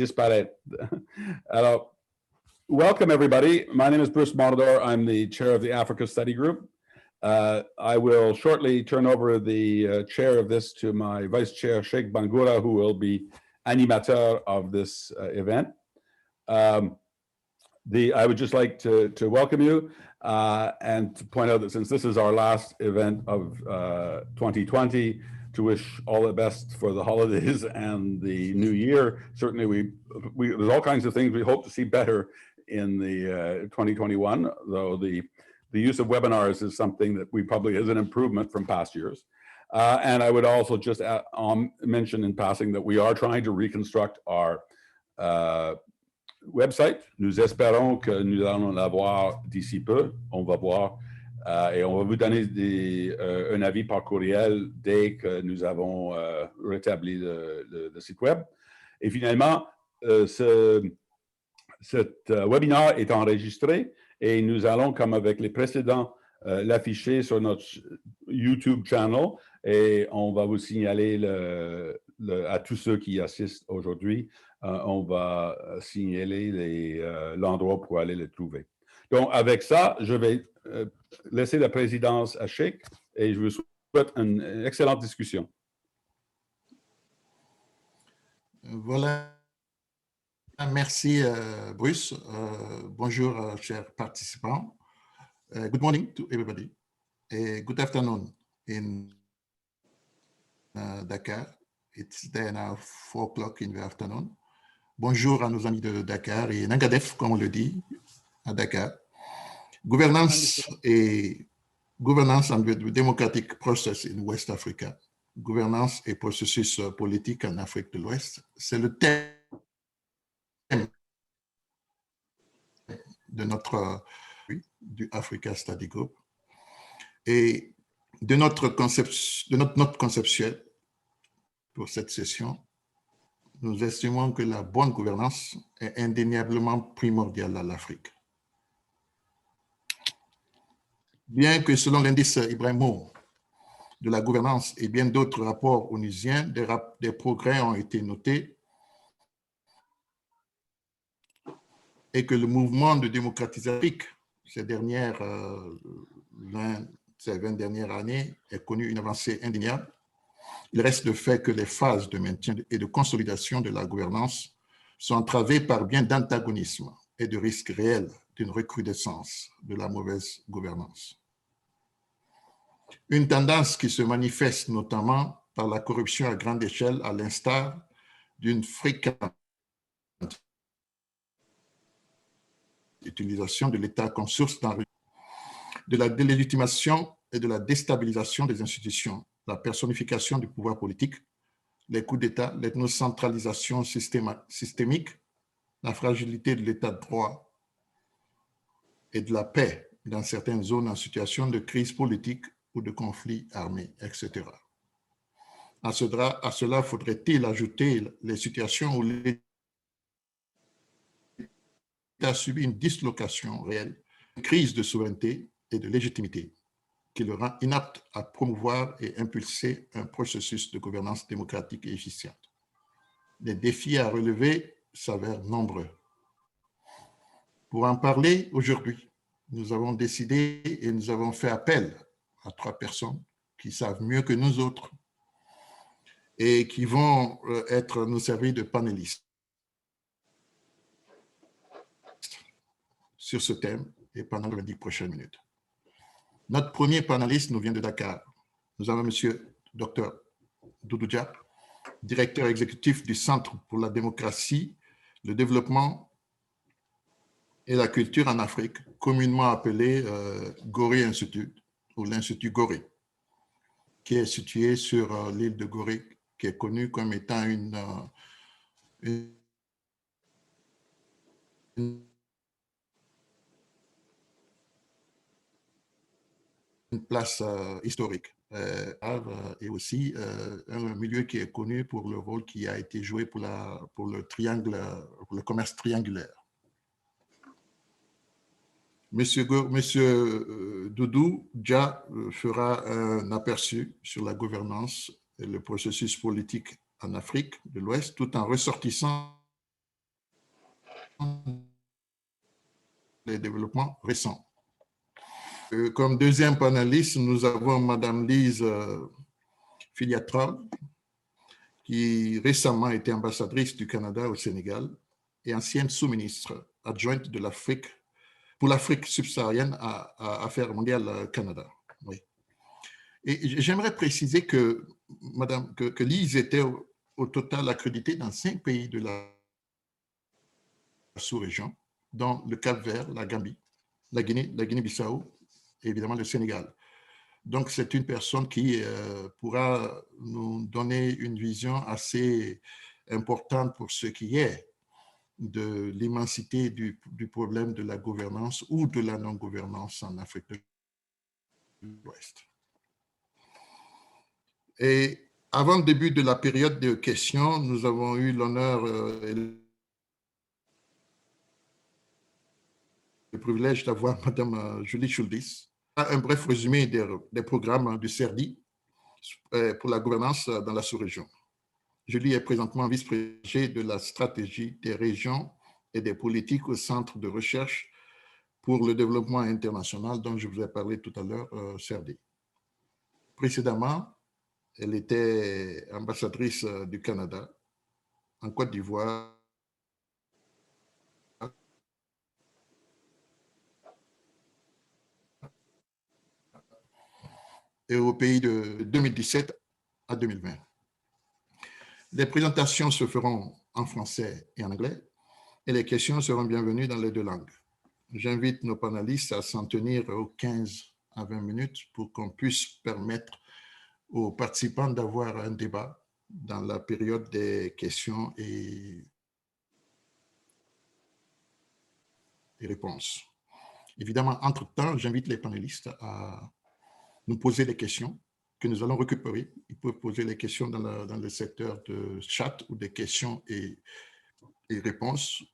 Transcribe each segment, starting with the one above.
Disparaître. Alors, welcome everybody. My name is Bruce Montador. I'm the chair of the Africa Study Group. I will shortly turn over the chair of this to my vice chair, Sheikh Bangura, who will be animateur of this event. I would just like to welcome you and to point out that since this is our last event of 2020, to wish all the best for the holidays and the new year. Certainly there's all kinds of things we hope to see better in the 2021, though the use of webinars is something that we probably is an improvement from past years. And I would also just mention in passing that we are trying to reconstruct our website. Nous espérons que nous allons l'avoir d'ici peu. On va voir. Et on va vous donner un avis par courriel dès que nous avons rétabli le site web. Et finalement, cet webinaire est enregistré et nous allons, comme avec les précédents, l'afficher sur notre YouTube channel et on va vous signaler à tous ceux qui assistent aujourd'hui, on va signaler l'endroit pour aller le trouver. Donc, avec ça, je vais laisser la présidence à Sheikh et je vous souhaite une excellente discussion. Voilà. Merci, Bruce. Bonjour, chers participants. Good morning to everybody. Good afternoon in Dakar. It's there now 4 o'clock in the afternoon. Bonjour à nos amis de Dakar et Nangadef, comme on le dit, à Dakar. Governance and the democratic process in West Africa. Gouvernance et processus politique en Afrique de l'Ouest. C'est le thème de notre Africa Study Group et de notre note conceptuelle pour cette session. Nous estimons que la bonne gouvernance est indéniablement primordiale à l'Afrique. Bien que selon l'indice Ibrahimo de la gouvernance et bien d'autres rapports onusiens, des progrès ont été notés et que le mouvement de démocratisation ces 20 dernières années est connu une avancée indéniable. Il reste le fait que les phases de maintien et de consolidation de la gouvernance sont entravées par bien d'antagonismes et de risques réels d'une recrudescence de la mauvaise gouvernance. Une tendance qui se manifeste notamment par la corruption à grande échelle, à l'instar d'une fréquente utilisation de l'État comme source de la délégitimation et de la déstabilisation des institutions, la personnification du pouvoir politique, les coups d'État, l'ethnocentralisation systémique, la fragilité de l'État de droit et de la paix dans certaines zones en situation de crise politique ou de conflits armés, etc. À cela, faudrait-il ajouter les situations où l'État subit une dislocation réelle, une crise de souveraineté et de légitimité qui le rend inapte à promouvoir et impulser un processus de gouvernance démocratique et efficiente. Les défis à relever s'avèrent nombreux. Pour en parler aujourd'hui, nous avons décidé et nous avons fait appel à 3 personnes qui savent mieux que nous autres et qui vont nous servir de panélistes sur ce thème et pendant les 10 prochaines minutes. Notre premier panéliste nous vient de Dakar. Nous avons M. Dr Doudou Dia, directeur exécutif du Centre pour la démocratie, le développement et la culture en Afrique, communément appelé Gorée Institute ou l'Institut Gorée, qui est situé sur l'île de Gorée, qui est connue comme étant une place historique et aussi un milieu qui est connu pour le rôle qui a été joué pour le commerce triangulaire. Monsieur Doudou Dia fera un aperçu sur la gouvernance et le processus politique en Afrique de l'Ouest, tout en ressortissant des développements récents. Comme deuxième panéliste, nous avons Madame Lise Filiatral, qui récemment a été ambassadrice du Canada au Sénégal et ancienne sous-ministre adjointe de l'Afrique pour l'Afrique subsaharienne à Affaires mondiales Canada. Oui. Et j'aimerais préciser que Lise était au total accréditée dans 5 pays de la sous-région, dont le Cap-Vert, la Gambie, la Guinée-Bissau et évidemment le Sénégal. Donc, c'est une personne qui pourra nous donner une vision assez importante pour ce qui est de l'immensité du problème de la gouvernance ou de la non-gouvernance en Afrique de l'Ouest. Et avant le début de la période de questions, nous avons eu l'honneur et le privilège d'avoir Mme Julie Schuldis. Un bref résumé des programmes du CERDI pour la gouvernance dans la sous-région. Julie est présentement vice-présidente de la stratégie des régions et des politiques au Centre de recherche pour le développement international dont je vous ai parlé tout à l'heure, CERDI. Précédemment, elle était ambassadrice du Canada en Côte d'Ivoire et au pays de 2017 à 2020. Les présentations se feront en français et en anglais et les questions seront bienvenues dans les 2 langues. J'invite nos panélistes à s'en tenir aux 15 à 20 minutes pour qu'on puisse permettre aux participants d'avoir un débat dans la période des questions et réponses. Évidemment, entre-temps, j'invite les panélistes à nous poser des questions que nous allons récupérer. Ils peuvent poser les questions dans le secteur de chat ou des questions et réponses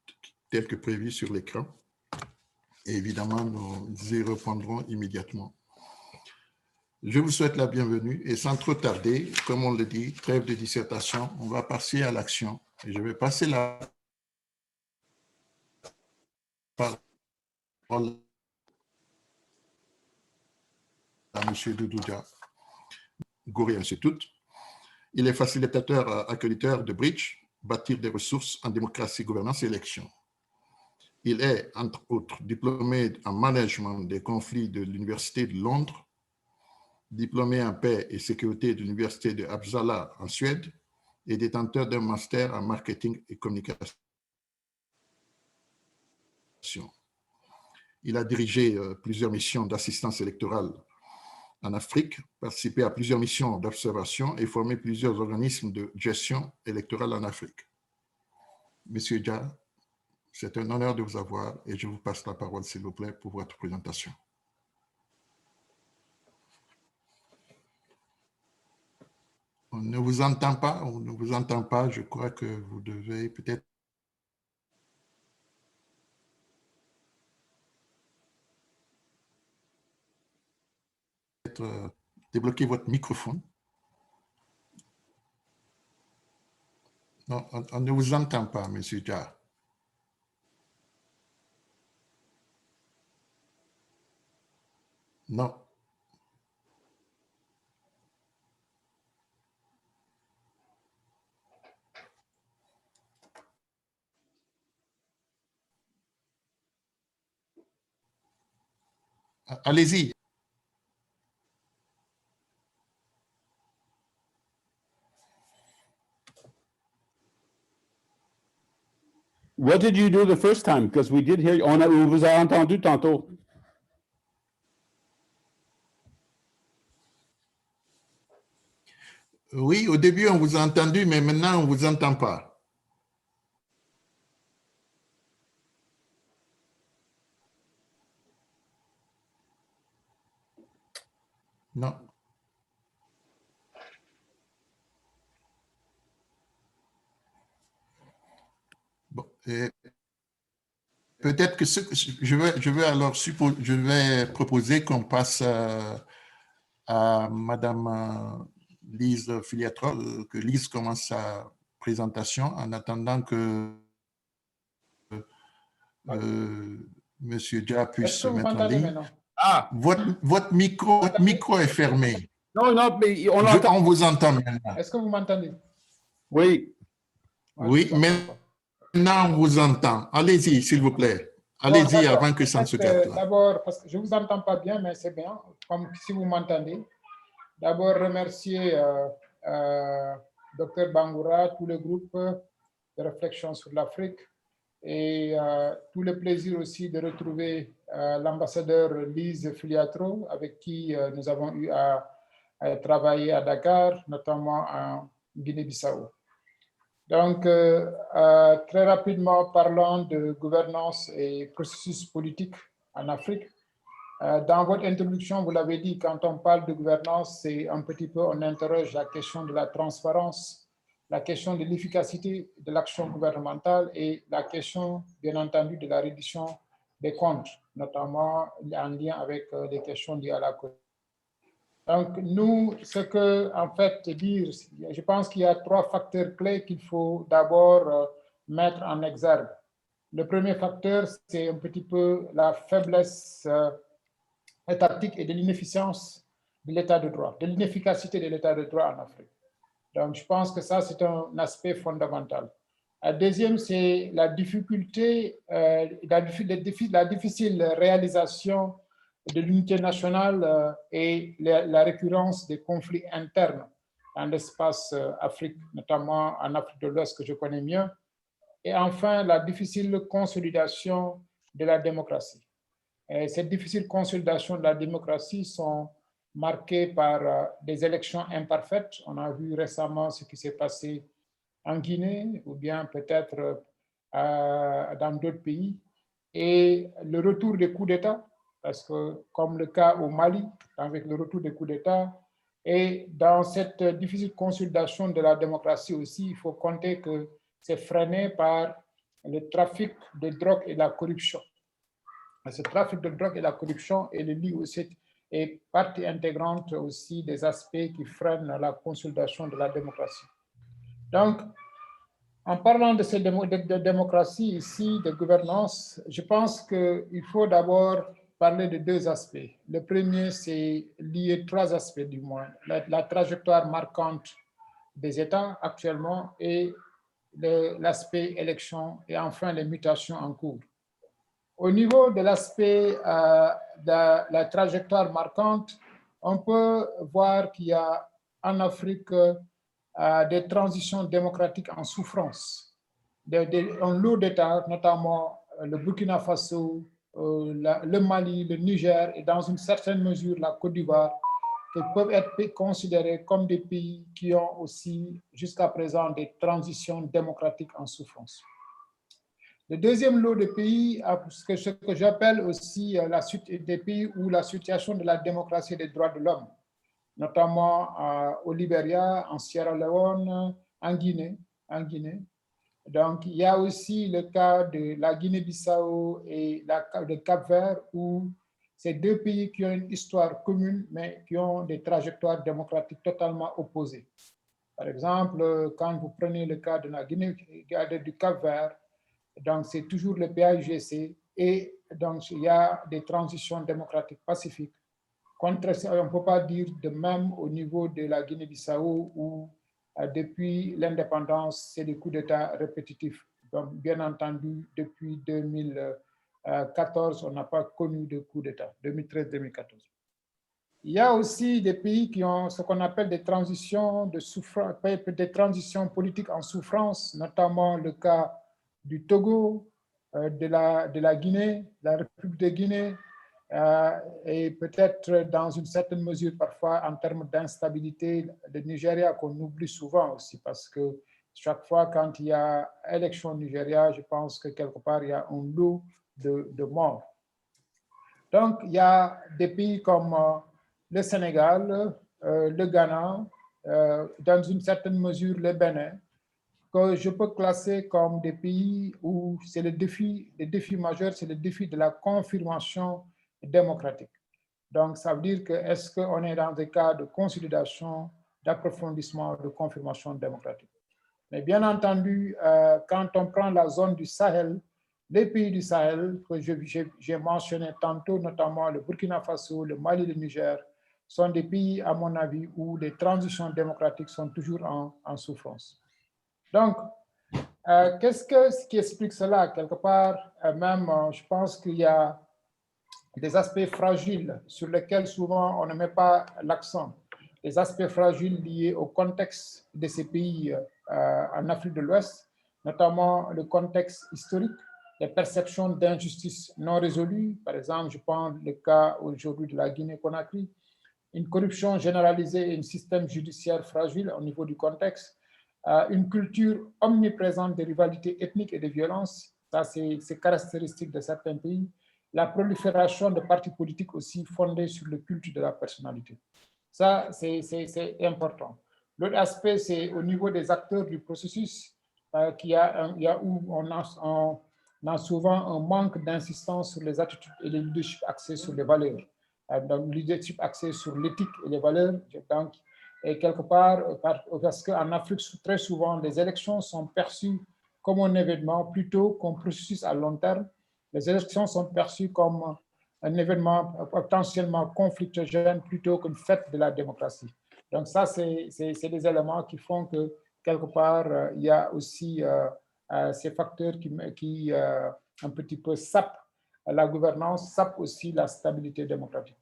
telles que prévues sur l'écran. Et évidemment, nous y répondrons immédiatement. Je vous souhaite la bienvenue et sans trop tarder, comme on le dit, trêve de dissertation, on va passer à l'action. Et je vais passer la parole à M. Doudoudia Goury Institute. Il est facilitateur accréditeur de Bridge, bâtir des ressources en démocratie, gouvernance et élection. Il est, entre autres, diplômé en management des conflits de l'Université de Londres, diplômé en paix et sécurité de l'Université de Uppsala en Suède et détenteur d'un master en marketing et communication. Il a dirigé plusieurs missions d'assistance électorale en Afrique, participé à plusieurs missions d'observation et formé plusieurs organismes de gestion électorale en Afrique. Monsieur Dia, c'est un honneur de vous avoir et je vous passe la parole, s'il vous plaît, pour votre présentation. On ne vous entend pas, on ne vous entend pas. Je crois que vous devez peut-être débloquer votre microphone. Non, on ne vous entend pas, Monsieur Dia. Non. Allez-y. What did you do the first time? Because we did hear you. On vous a entendu tantôt. Oui, au début, on vous a entendu, mais maintenant, on ne vous entend pas. Non. Bon, peut-être que je vais proposer qu'on passe à Madame Lise Filiatral, que Lise commence sa présentation en attendant que Monsieur Dia puisse Est-ce se que vous mettre en m'entendez ligne. maintenant? Ah, Votre micro est fermé. non, non, mais on l'entend. On vous entend maintenant. Est-ce que vous m'entendez? Oui. Moi, Oui, je vous entends pas. maintenant on vous entend. Allez-y, s'il vous plaît. Bon, Allez-y d'accord. avant que ça ne se gâte là. D'abord, parce que je ne vous entends pas bien, mais c'est bien, comme si vous m'entendez. D'abord, remercier Dr Bangoura, tout le groupe de réflexion sur l'Afrique et tout le plaisir aussi de retrouver l'ambassadeur Lise Filiatro, avec qui nous avons eu à travailler à Dakar, notamment en Guinée-Bissau. Donc, très rapidement, parlant de gouvernance et processus politique en Afrique. Dans votre introduction, vous l'avez dit, quand on parle de gouvernance, c'est un petit peu, on interroge la question de la transparence, la question de l'efficacité de l'action gouvernementale et la question, bien entendu, de la reddition des comptes, notamment en lien avec des questions liées à la corruption. Donc, nous, ce que, en fait, dire, je pense qu'il y a 3 facteurs clés qu'il faut d'abord mettre en exergue. Le premier facteur, c'est un petit peu la faiblesse étatique et de l'inefficience de l'état de droit, de l'inefficacité de l'état de droit en Afrique. Donc, je pense que ça, c'est un aspect fondamental. La deuxième, c'est la difficulté, la difficile réalisation de l'unité nationale et la récurrence des conflits internes dans l'espace Afrique, notamment en Afrique de l'Ouest que je connais mieux. Et enfin, la difficile consolidation de la démocratie. Et cette difficile consolidation de la démocratie sont marquées par des élections imparfaites. On a vu récemment ce qui s'est passé en Guinée ou bien peut-être dans d'autres pays. Et le retour des coups d'État, parce que comme le cas au Mali, avec le retour des coups d'État, et dans cette difficile consolidation de la démocratie aussi, il faut compter que c'est freiné par le trafic de drogue et la corruption. Ce trafic de drogue et la corruption est partie intégrante aussi des aspects qui freinent la consolidation de la démocratie. Donc, en parlant de démocratie ici, de gouvernance, je pense qu'il faut d'abord parler de 2 aspects. Le premier, c'est lié 3 aspects du moins. La trajectoire marquante des États actuellement et l'aspect élection et enfin les mutations en cours. Au niveau de l'aspect de la trajectoire marquante, on peut voir qu'il y a en Afrique des transitions démocratiques en souffrance. Un lot d'États, notamment le Burkina Faso, le Mali, le Niger et dans une certaine mesure la Côte d'Ivoire, qui peuvent être considérés comme des pays qui ont aussi jusqu'à présent des transitions démocratiques en souffrance. Le deuxième lot de pays, ce que j'appelle aussi des pays où la situation de la démocratie et des droits de l'homme, notamment au Libéria, en Sierra Leone, en Guinée. Donc, il y a aussi le cas de la Guinée-Bissau et de Cap-Vert, où c'est 2 pays qui ont une histoire commune, mais qui ont des trajectoires démocratiques totalement opposées. Par exemple, quand vous prenez le cas de la Guinée, du Cap-Vert, donc c'est toujours le PAIGC, et donc il y a des transitions démocratiques pacifiques. On ne peut pas dire de même au niveau de la Guinée-Bissau où depuis l'indépendance, c'est des coups d'État répétitifs. Donc, bien entendu, depuis 2014, on n'a pas connu de coups d'État, 2013-2014. Il y a aussi des pays qui ont ce qu'on appelle des transitions des transitions politiques en souffrance, notamment le cas du Togo, de la Guinée, la République de Guinée, et peut-être dans une certaine mesure parfois en termes d'instabilité, le Nigeria qu'on oublie souvent aussi, parce que chaque fois quand il y a élection au Nigeria, je pense que quelque part il y a un lot de morts. Donc il y a des pays comme le Sénégal, le Ghana, dans une certaine mesure le Bénin, que je peux classer comme des pays où c'est le défi majeur, c'est le défi de la confirmation démocratique. Donc, ça veut dire que est-ce qu'on est dans des cas de consolidation, d'approfondissement, de confirmation démocratique. Mais bien entendu, quand on prend la zone du Sahel, Les pays du Sahel que j'ai mentionné tantôt, notamment le Burkina Faso, le Mali, le Niger, sont des pays, à mon avis, où les transitions démocratiques sont toujours en souffrance. Donc, ce qui explique cela? Quelque part, je pense qu'il y a des aspects fragiles sur lesquels souvent on ne met pas l'accent. Les aspects fragiles liés au contexte de ces pays en Afrique de l'Ouest, notamment le contexte historique, les perceptions d'injustice non résolues. Par exemple, je prends le cas aujourd'hui de la Guinée-Conakry, une corruption généralisée et un système judiciaire fragile au niveau du contexte, une culture omniprésente de rivalités ethniques et de violence. Ça, c'est caractéristique de certains pays. La prolifération de partis politiques aussi fondés sur le culte de la personnalité. Ça, c'est important. L'autre aspect, c'est au niveau des acteurs du processus, où on a souvent un manque d'insistance sur les attitudes et le leadership axé sur les valeurs. Donc, leadership axé sur l'éthique et les valeurs. Donc, et quelque part, parce qu'en Afrique, très souvent, les élections sont perçues comme un événement plutôt qu'un processus à long terme. Les élections sont perçues comme un événement potentiellement conflictuogène plutôt qu'une fête de la démocratie. Donc ça, c'est des éléments qui font que, quelque part, il y a aussi ces facteurs qui un petit peu sapent la gouvernance, sapent aussi la stabilité démocratique.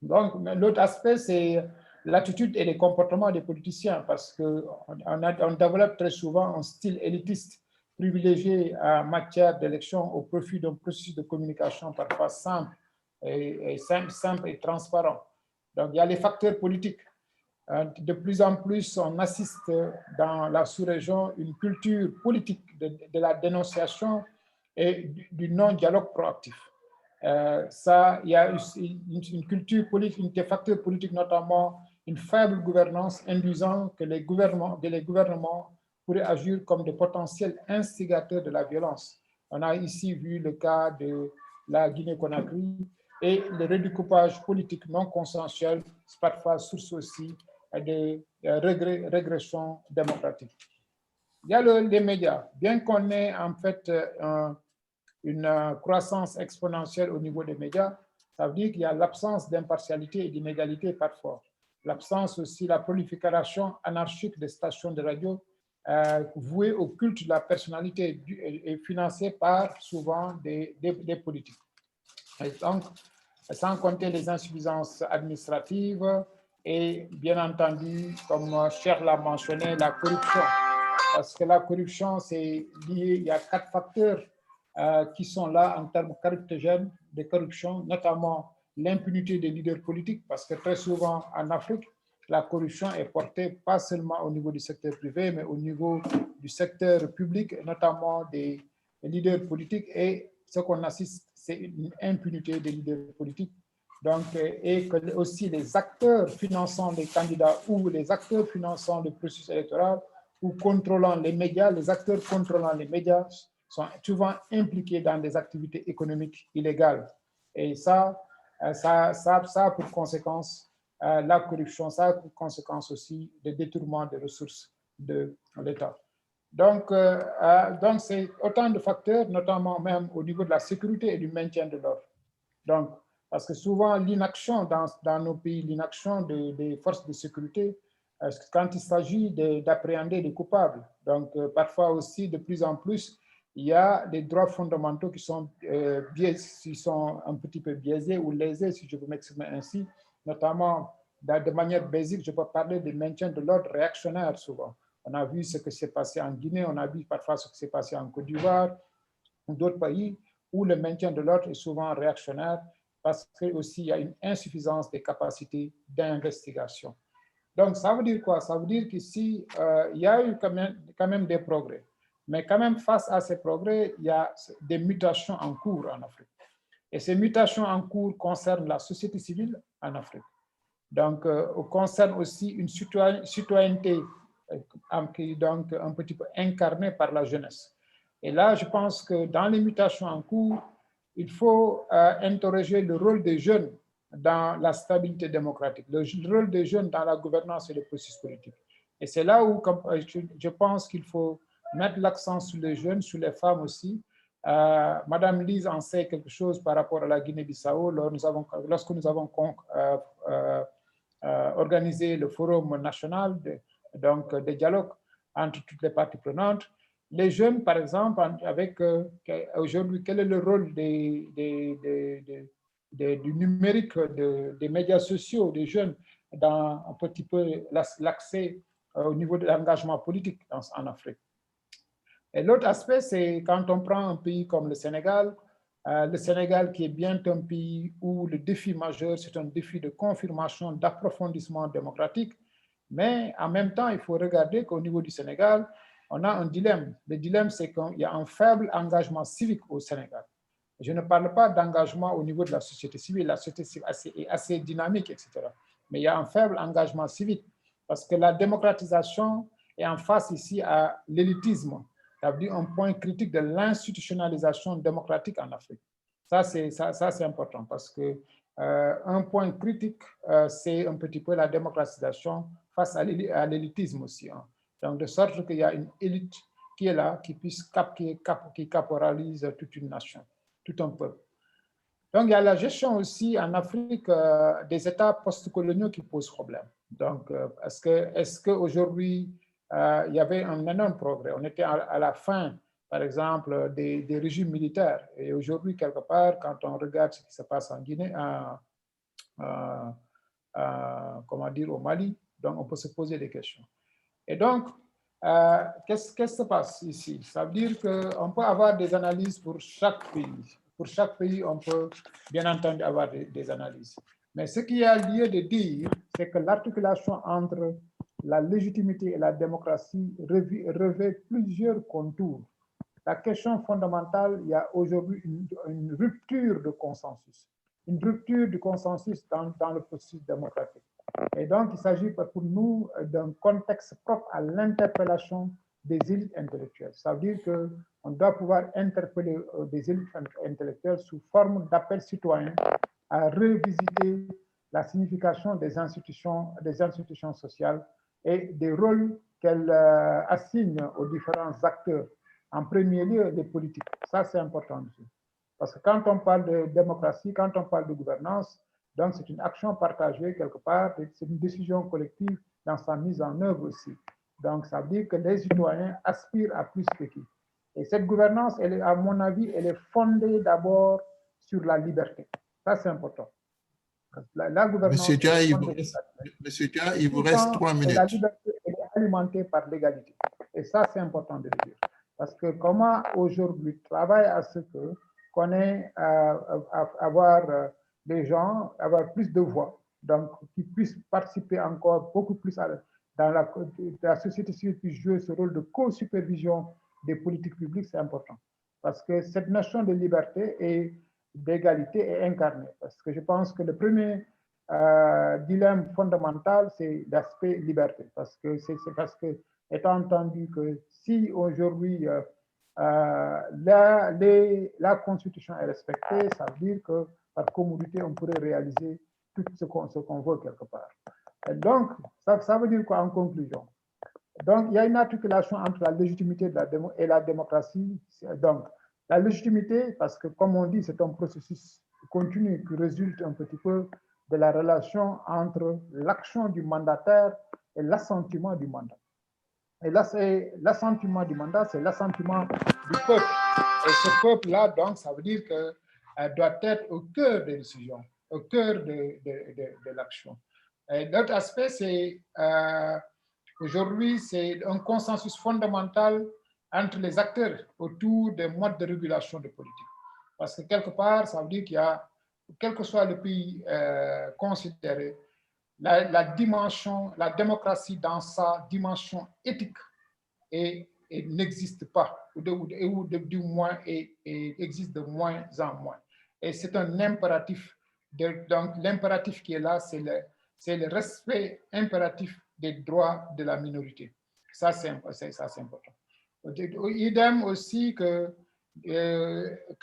Donc, l'autre aspect, c'est l'attitude et les comportements des politiciens, parce qu'on développe très souvent un style élitiste privilégié en matière d'élection au profit d'un processus de communication parfois simple et transparent. Donc, il y a les facteurs politiques. De plus en plus, on assiste dans la sous-région une culture politique de la dénonciation et du non-dialogue proactif. Ça, il y a une culture politique, des facteurs politiques, notamment une faible gouvernance induisant que les gouvernements pourraient agir comme des potentiels instigateurs de la violence. On a ici vu le cas de la Guinée-Conakry et le redécoupage politique non consensuel, parfois source aussi de régression démocratique. Il y a les médias. Bien qu'on ait en fait une croissance exponentielle au niveau des médias, ça veut dire qu'il y a l'absence d'impartialité et d'inégalité parfois. L'absence aussi, la prolifération anarchique des stations de radio vouées au culte de la personnalité et financées par souvent des politiques. Et donc, sans compter les insuffisances administratives et bien entendu, comme Cher l'a mentionné, la corruption. Parce que la corruption, c'est lié, il y a 4 facteurs qui sont là en termes caractérogènes de corruption, notamment l'impunité des leaders politiques, parce que très souvent en Afrique, la corruption est portée pas seulement au niveau du secteur privé, mais au niveau du secteur public, notamment des leaders politiques. Et ce qu'on assiste, c'est une impunité des leaders politiques. Donc, et que aussi les acteurs finançant les candidats ou les acteurs finançant le processus électoral ou contrôlant les médias, les acteurs contrôlant les médias sont souvent impliqués dans des activités économiques illégales. Et ça a pour conséquence la corruption, ça a pour conséquence aussi le détournement des ressources de l'État. Donc, c'est autant de facteurs, notamment même au niveau de la sécurité et du maintien de l'ordre. Donc, parce que souvent, l'inaction dans nos pays, l'inaction des forces de sécurité, quand il s'agit d'appréhender les coupables. Donc, parfois aussi, de plus en plus, il y a des droits fondamentaux qui sont un petit peu biaisés ou lésés, si je peux m'exprimer ainsi, notamment de manière basique, je peux parler du maintien de l'ordre réactionnaire souvent. On a vu ce qui s'est passé en Guinée, on a vu parfois ce qui s'est passé en Côte d'Ivoire ou d'autres pays où le maintien de l'ordre est souvent réactionnaire parce qu'il y a une insuffisance des capacités d'investigation. Donc, ça veut dire quoi? Ça veut dire qu'ici, il y a eu quand même des progrès. Mais quand même, face à ces progrès, il y a des mutations en cours en Afrique. Et ces mutations en cours concernent la société civile en Afrique. Donc, concernent aussi une citoyenneté qui est donc un petit peu incarnée par la jeunesse. Et là, je pense que dans les mutations en cours, il faut interroger le rôle des jeunes dans la stabilité démocratique, le rôle des jeunes dans la gouvernance et le processus politique. Et c'est là où je pense qu'il faut mettre l'accent sur les jeunes, sur les femmes aussi, Madame Lise en sait quelque chose par rapport à la Guinée-Bissau lorsque nous avons organisé le forum national de dialogue entre toutes les parties prenantes. Les jeunes, par exemple, aujourd'hui, quel est le rôle du numérique, des médias sociaux, des jeunes dans un petit peu l'accès au niveau de l'engagement politique en Afrique. Et l'autre aspect, c'est quand on prend un pays comme le Sénégal qui est bien un pays où le défi majeur, c'est un défi de confirmation, d'approfondissement démocratique, mais en même temps, il faut regarder qu'au niveau du Sénégal, on a un dilemme. Le dilemme, c'est qu'il y a un faible engagement civique au Sénégal. Je ne parle pas d'engagement au niveau de la société civile. La société civile est assez dynamique, etc. Mais il y a un faible engagement civique parce que la démocratisation est en face ici à l'élitisme. Ça veut dire un point critique de l'institutionnalisation démocratique en Afrique. Ça, c'est important parce que un point critique, c'est un petit peu la démocratisation face à l'élitisme aussi. Hein. Donc, de sorte qu'il y a une élite qui est là, qui caporalise toute une nation, tout un peuple. Donc, il y a la gestion aussi en Afrique des États post-coloniaux qui posent problème. Donc, est-ce qu'aujourd'hui, il y avait un énorme progrès? On était à la fin, par exemple, des régimes militaires. Et aujourd'hui, quelque part, quand on regarde ce qui se passe en Guinée, comment dire, au Mali, donc on peut se poser des questions. Et donc, qu'est-ce qui se passe ici? Ça veut dire qu'on peut avoir des analyses pour chaque pays. Pour chaque pays, on peut bien entendu avoir des analyses. Mais ce qu'il y a lieu de dire, c'est que l'articulation entre la légitimité et la démocratie revêt plusieurs contours. La question fondamentale, il y a aujourd'hui une rupture de consensus. Une rupture du consensus dans le processus démocratique. Et donc, il s'agit pour nous d'un contexte propre à l'interpellation des élites intellectuelles. Ça veut dire qu'on doit pouvoir interpeller des élites intellectuelles sous forme d'appels citoyens à revisiter la signification des institutions sociales et des rôles qu'elles assignent aux différents acteurs. En premier lieu, les politiques. Ça, c'est important aussi. Parce que quand on parle de démocratie, quand on parle de gouvernance, donc c'est une action partagée quelque part, c'est une décision collective dans sa mise en œuvre aussi. Donc, ça veut dire que les citoyens aspirent à plus que qui. Et cette gouvernance, à mon avis, elle est fondée d'abord sur la liberté. Ça, c'est important. La gouvernance. Monsieur Dia, il vous reste 3 minutes. La liberté, elle est alimentée par l'égalité. Et ça, c'est important de le dire. Parce que comment aujourd'hui travailler à ce qu'on ait avoir des gens, avoir plus de voix, donc qui puissent participer encore beaucoup plus dans la société civile, puisse jouer ce rôle de co-supervision des politiques publiques, c'est important. Parce que cette notion de liberté et d'égalité est incarnée. Parce que je pense que le premier dilemme fondamental, c'est l'aspect liberté. Parce que c'est parce que, étant entendu que si aujourd'hui la Constitution est respectée, ça veut dire que par commodité, on pourrait réaliser tout ce qu'on veut quelque part. Et donc, ça veut dire quoi en conclusion? Donc, il y a une articulation entre la légitimité et la démocratie. Donc, la légitimité, parce que comme on dit, c'est un processus continu qui résulte un petit peu de la relation entre l'action du mandataire et l'assentiment du mandat. Et là, c'est l'assentiment du mandat, c'est l'assentiment du peuple. Et ce peuple-là, donc, ça veut dire qu'il doit être au cœur des décisions, au cœur de l'action. Et l'autre aspect, c'est aujourd'hui, c'est un consensus fondamental entre les acteurs autour des modes de régulation de politique. Parce que quelque part, ça veut dire qu'il y a, quel que soit le pays considéré, la dimension, la démocratie dans sa dimension éthique et n'existe pas, ou du moins existe de moins en moins. Et c'est un impératif. Donc l'impératif qui est là, c'est le respect impératif des droits de la minorité. Ça, c'est important. Idem aussi que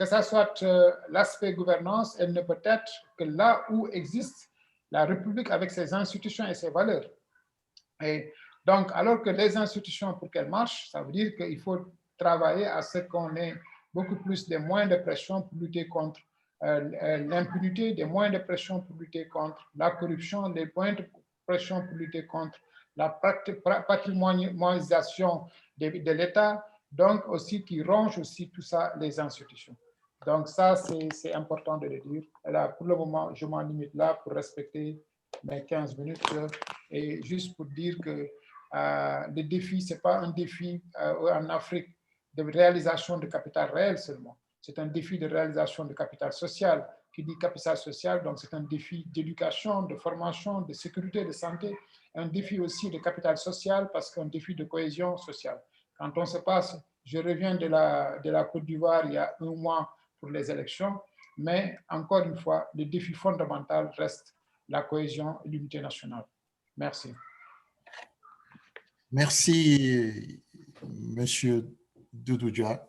ça soit l'aspect gouvernance, elle ne peut être que là où existe la République avec ses institutions et ses valeurs. Et donc, alors que les institutions, pour qu'elles marchent, ça veut dire qu'il faut travailler à ce qu'on ait beaucoup plus de moyens de pression pour lutter contre l'impunité, des moyens de pression pour lutter contre la corruption, des moyens de pression pour lutter contre la patrimonialisation de l'État, donc aussi qui ronge aussi tout ça, les institutions. Donc ça, c'est important de le dire. Et là, pour le moment, je m'en limite là pour respecter mes 15 minutes et juste pour dire que le défi, ce n'est pas un défi en Afrique de réalisation de capital réel seulement. C'est un défi de réalisation de capital social. Qui dit capital social, donc c'est un défi d'éducation, de formation, de sécurité, de santé, un défi aussi de capital social parce qu'un défi de cohésion sociale. Quand on se passe, je reviens de la Côte d'Ivoire il y a 1 mois pour les élections, mais encore une fois, le défi fondamental reste la cohésion et l'unité nationale. Merci. Merci, Monsieur Doudou Dia.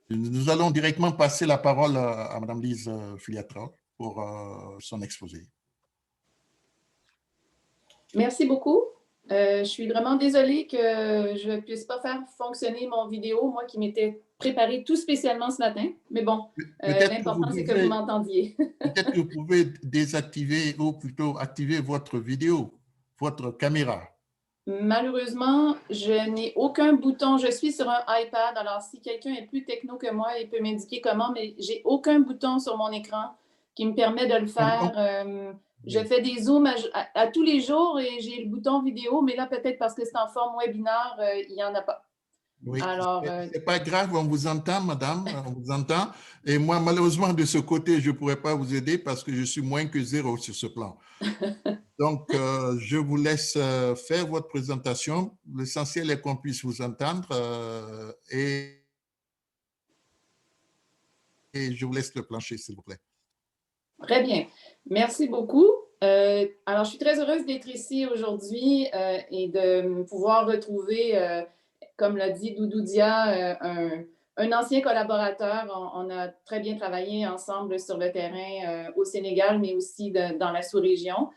Nous allons directement passer la parole à Mme Lise Filiatro pour son exposé. Merci beaucoup. Je suis vraiment désolée que je ne puisse pas faire fonctionner mon vidéo, moi qui m'étais préparée tout spécialement ce matin. Mais bon, l'important, c'est que vous m'entendiez. Peut-être que vous pouvez désactiver ou plutôt activer votre vidéo, votre caméra. Malheureusement, je n'ai aucun bouton. Je suis sur un iPad, alors si quelqu'un est plus techno que moi, il peut m'indiquer comment, mais j'ai aucun bouton sur mon écran qui me permet de le faire. Je fais des zooms à tous les jours et j'ai le bouton vidéo, mais là, peut-être parce que c'est en forme webinaire, il n'y en a pas. Oui, c'est pas grave, on vous entend, madame, on vous entend. Et moi, malheureusement, de ce côté, je ne pourrais pas vous aider parce que je suis moins que 0 sur ce plan. Donc, je vous laisse faire votre présentation. L'essentiel est qu'on puisse vous entendre et je vous laisse le plancher, s'il vous plaît. Très bien. Merci beaucoup. Alors, je suis très heureuse d'être ici aujourd'hui et de pouvoir retrouver, comme l'a dit Doudou Dia, un ancien collaborateur. On a très bien travaillé ensemble sur le terrain au Sénégal, mais aussi dans la sous-région.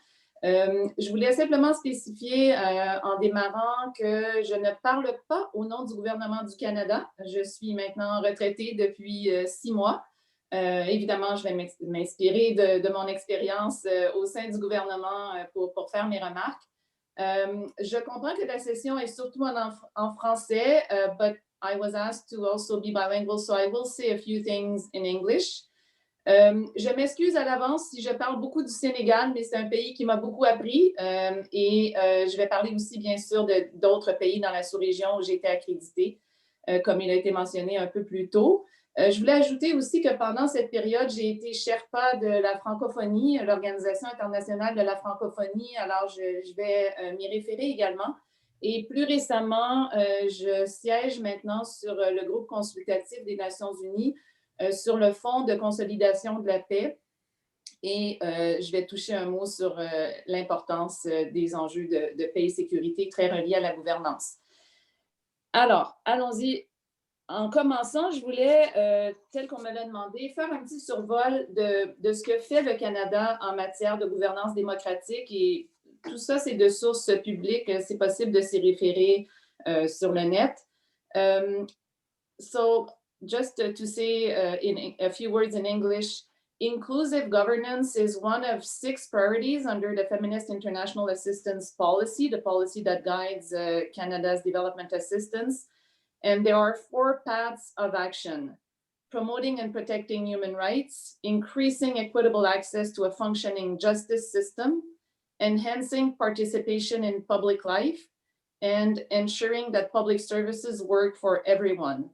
Je voulais simplement spécifier en démarrant que je ne parle pas au nom du gouvernement du Canada. Je suis maintenant retraitée depuis 6 mois. Évidemment, je vais m'inspirer de mon expérience au sein du gouvernement pour faire mes remarques. Je comprends que la session est surtout en français, but I was asked to also be bilingual, so I will say a few things in English. Je m'excuse à l'avance si je parle beaucoup du Sénégal, mais c'est un pays qui m'a beaucoup appris et je vais parler aussi, bien sûr, d'autres pays dans la sous-région où j'ai été accréditée, comme il a été mentionné un peu plus tôt. Je voulais ajouter aussi que pendant cette période, j'ai été Sherpa de la francophonie, l'Organisation internationale de la francophonie. Alors, je vais m'y référer également. Et plus récemment, je siège maintenant sur le groupe consultatif des Nations unies sur le Fonds de consolidation de la paix. Et je vais toucher un mot sur l'importance des enjeux de paix et sécurité très reliés à la gouvernance. Alors, allons-y. En commençant, je voulais, tel qu'on me l'a demandé, faire un petit survol de ce que fait le Canada en matière de gouvernance démocratique. Et tout ça, c'est de sources publiques. C'est possible de s'y référer sur le net. So, just to say in a few words in English, inclusive governance is one of 6 priorities under the Feminist International Assistance Policy, the policy that guides Canada's development assistance. And there are 4 paths of action: promoting and protecting human rights, increasing equitable access to a functioning justice system, enhancing participation in public life, and ensuring that public services work for everyone.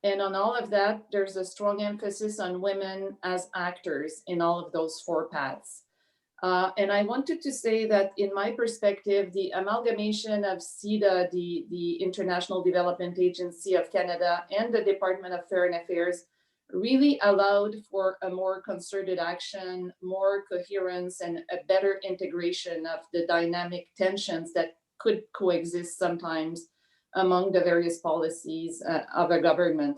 And on all of that, there's a strong emphasis on women as actors in all of those 4 paths. And I wanted to say that in my perspective, the amalgamation of CIDA, the International Development Agency of Canada, and the Department of Foreign Affairs really allowed for a more concerted action, more coherence, and a better integration of the dynamic tensions that could coexist sometimes among the various policies of a government.